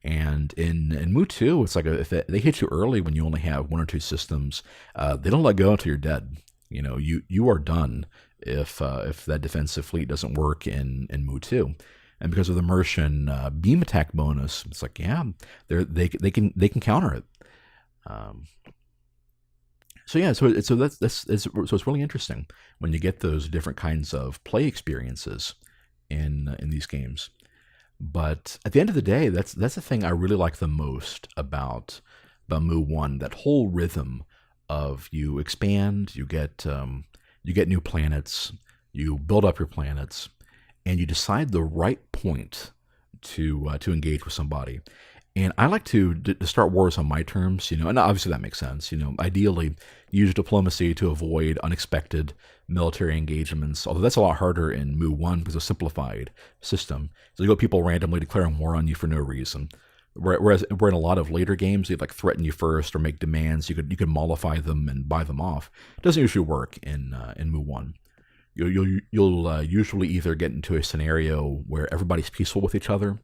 Speaker 1: And in Mu 2, it's like if they hit you early when you only have one or two systems, they don't let go until you're dead. You are done if that defensive fleet doesn't work in Mu 2. And because of the Mercian beam attack bonus, it's like, yeah, they can counter it. So yeah, so it's really interesting when you get those different kinds of play experiences in these games. But at the end of the day, that's the thing I really like the most about Mu 1. That whole rhythm of you expand, you get new planets, you build up your planets, and you decide the right point to engage with somebody. And I like to start wars on my terms, and obviously that makes sense. Ideally, use diplomacy to avoid unexpected military engagements, although that's a lot harder in Mu 1 because it's a simplified system. So you got people randomly declaring war on you for no reason. Whereas in a lot of later games, they'd like threaten you first or make demands. You could mollify them and buy them off. It doesn't usually work in Mu 1. You'll usually either get into a scenario where everybody's peaceful with each other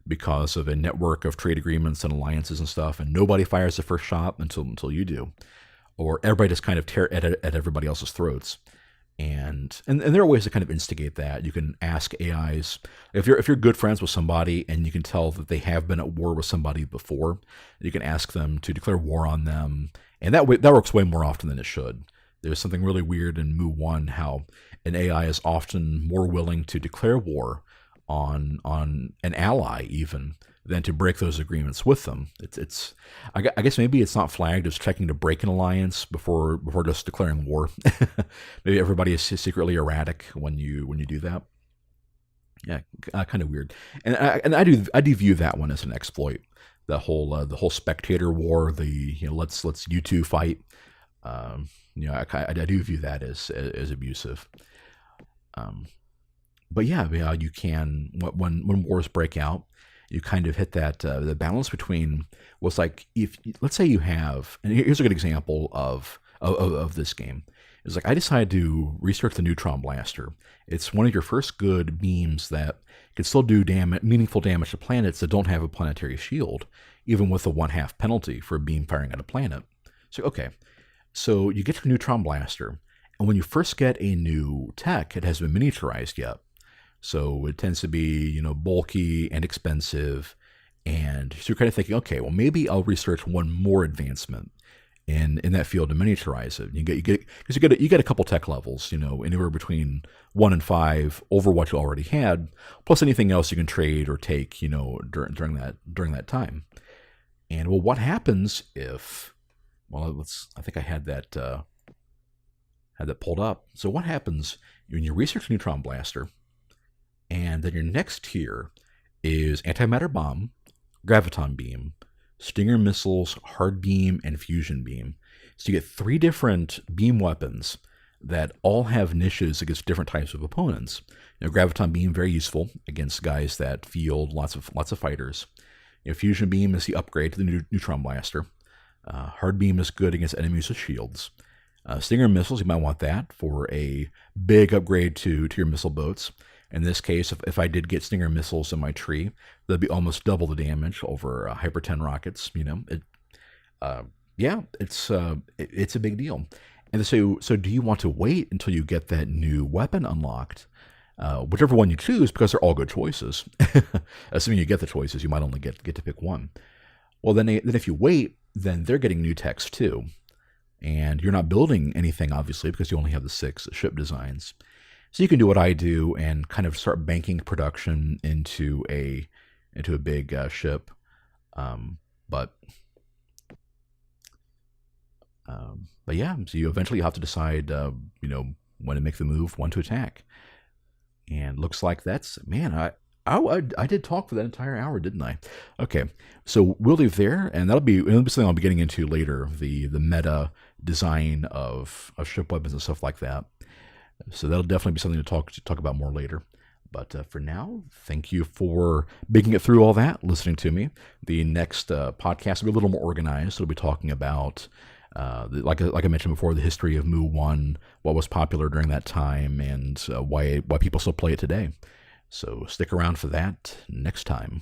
Speaker 1: because of a network of trade agreements and alliances and stuff, and nobody fires the first shot until you do, or everybody just kind of tear at everybody else's throats. And there are ways to kind of instigate that. You can ask AIs if you're good friends with somebody and you can tell that they have been at war with somebody before. You can ask them to declare war on them, and that works way more often than it should. There's something really weird in Mu 1 how an AI is often more willing to declare war on an ally even than to break those agreements with them. I guess maybe it's not flagged as checking to break an alliance before just declaring war. Maybe everybody is secretly erratic when you do that. Yeah, kind of weird. And I do view that one as an exploit. The whole spectator war. Let's you two fight. I do view that as abusive. But yeah, you can when wars break out, you kind of hit that the balance between what's like if let's say you have, and here's a good example of this game. It's like I decided to research the neutron blaster. It's one of your first good beams that can still do meaningful damage to planets that don't have a planetary shield, even with a 1/2 penalty for a beam firing at a planet. So okay, so you get your neutron blaster, and when you first get a new tech, it hasn't been miniaturized yet. So it tends to be, bulky and expensive. And so you're kind of thinking, okay, well, maybe I'll research one more advancement in that field to miniaturize it. You get a couple tech levels, anywhere between 1 and 5 over what you already had, plus anything else you can trade or take, during that time. And well, what happens if, I think I had that pulled up. So what happens when you research neutron blaster? And then your next tier is antimatter bomb, graviton beam, stinger missiles, hard beam, and fusion beam. So you get 3 different beam weapons that all have niches against different types of opponents. Graviton beam, very useful against guys that field lots of fighters. Fusion beam is the upgrade to the neutron blaster. Hard beam is good against enemies with shields. Stinger missiles, you might want that for a big upgrade to your missile boats. In this case, if I did get Stinger missiles in my tree, that'd be almost double the damage over Hyper 10 rockets. It's a big deal. And so do you want to wait until you get that new weapon unlocked? Whichever one you choose, because they're all good choices. Assuming you get the choices, you might only get to pick one. Well, then if you wait, then they're getting new techs too. And you're not building anything, obviously, because you only have the 6 ship designs. So you can do what I do and kind of start banking production into a big ship. But yeah, so you eventually have to decide, when to make the move, when to attack. And looks like that's, man, I did talk for that entire hour, didn't I? Okay, so we'll leave there, and it'll be something I'll be getting into later, the meta design of ship weapons and stuff like that. So that'll definitely be something to talk about more later. But for now, thank you for making it through all that, listening to me. The next podcast will be a little more organized. It'll be talking about, like I mentioned before, the history of Mu 1, what was popular during that time, and why people still play it today. So stick around for that next time.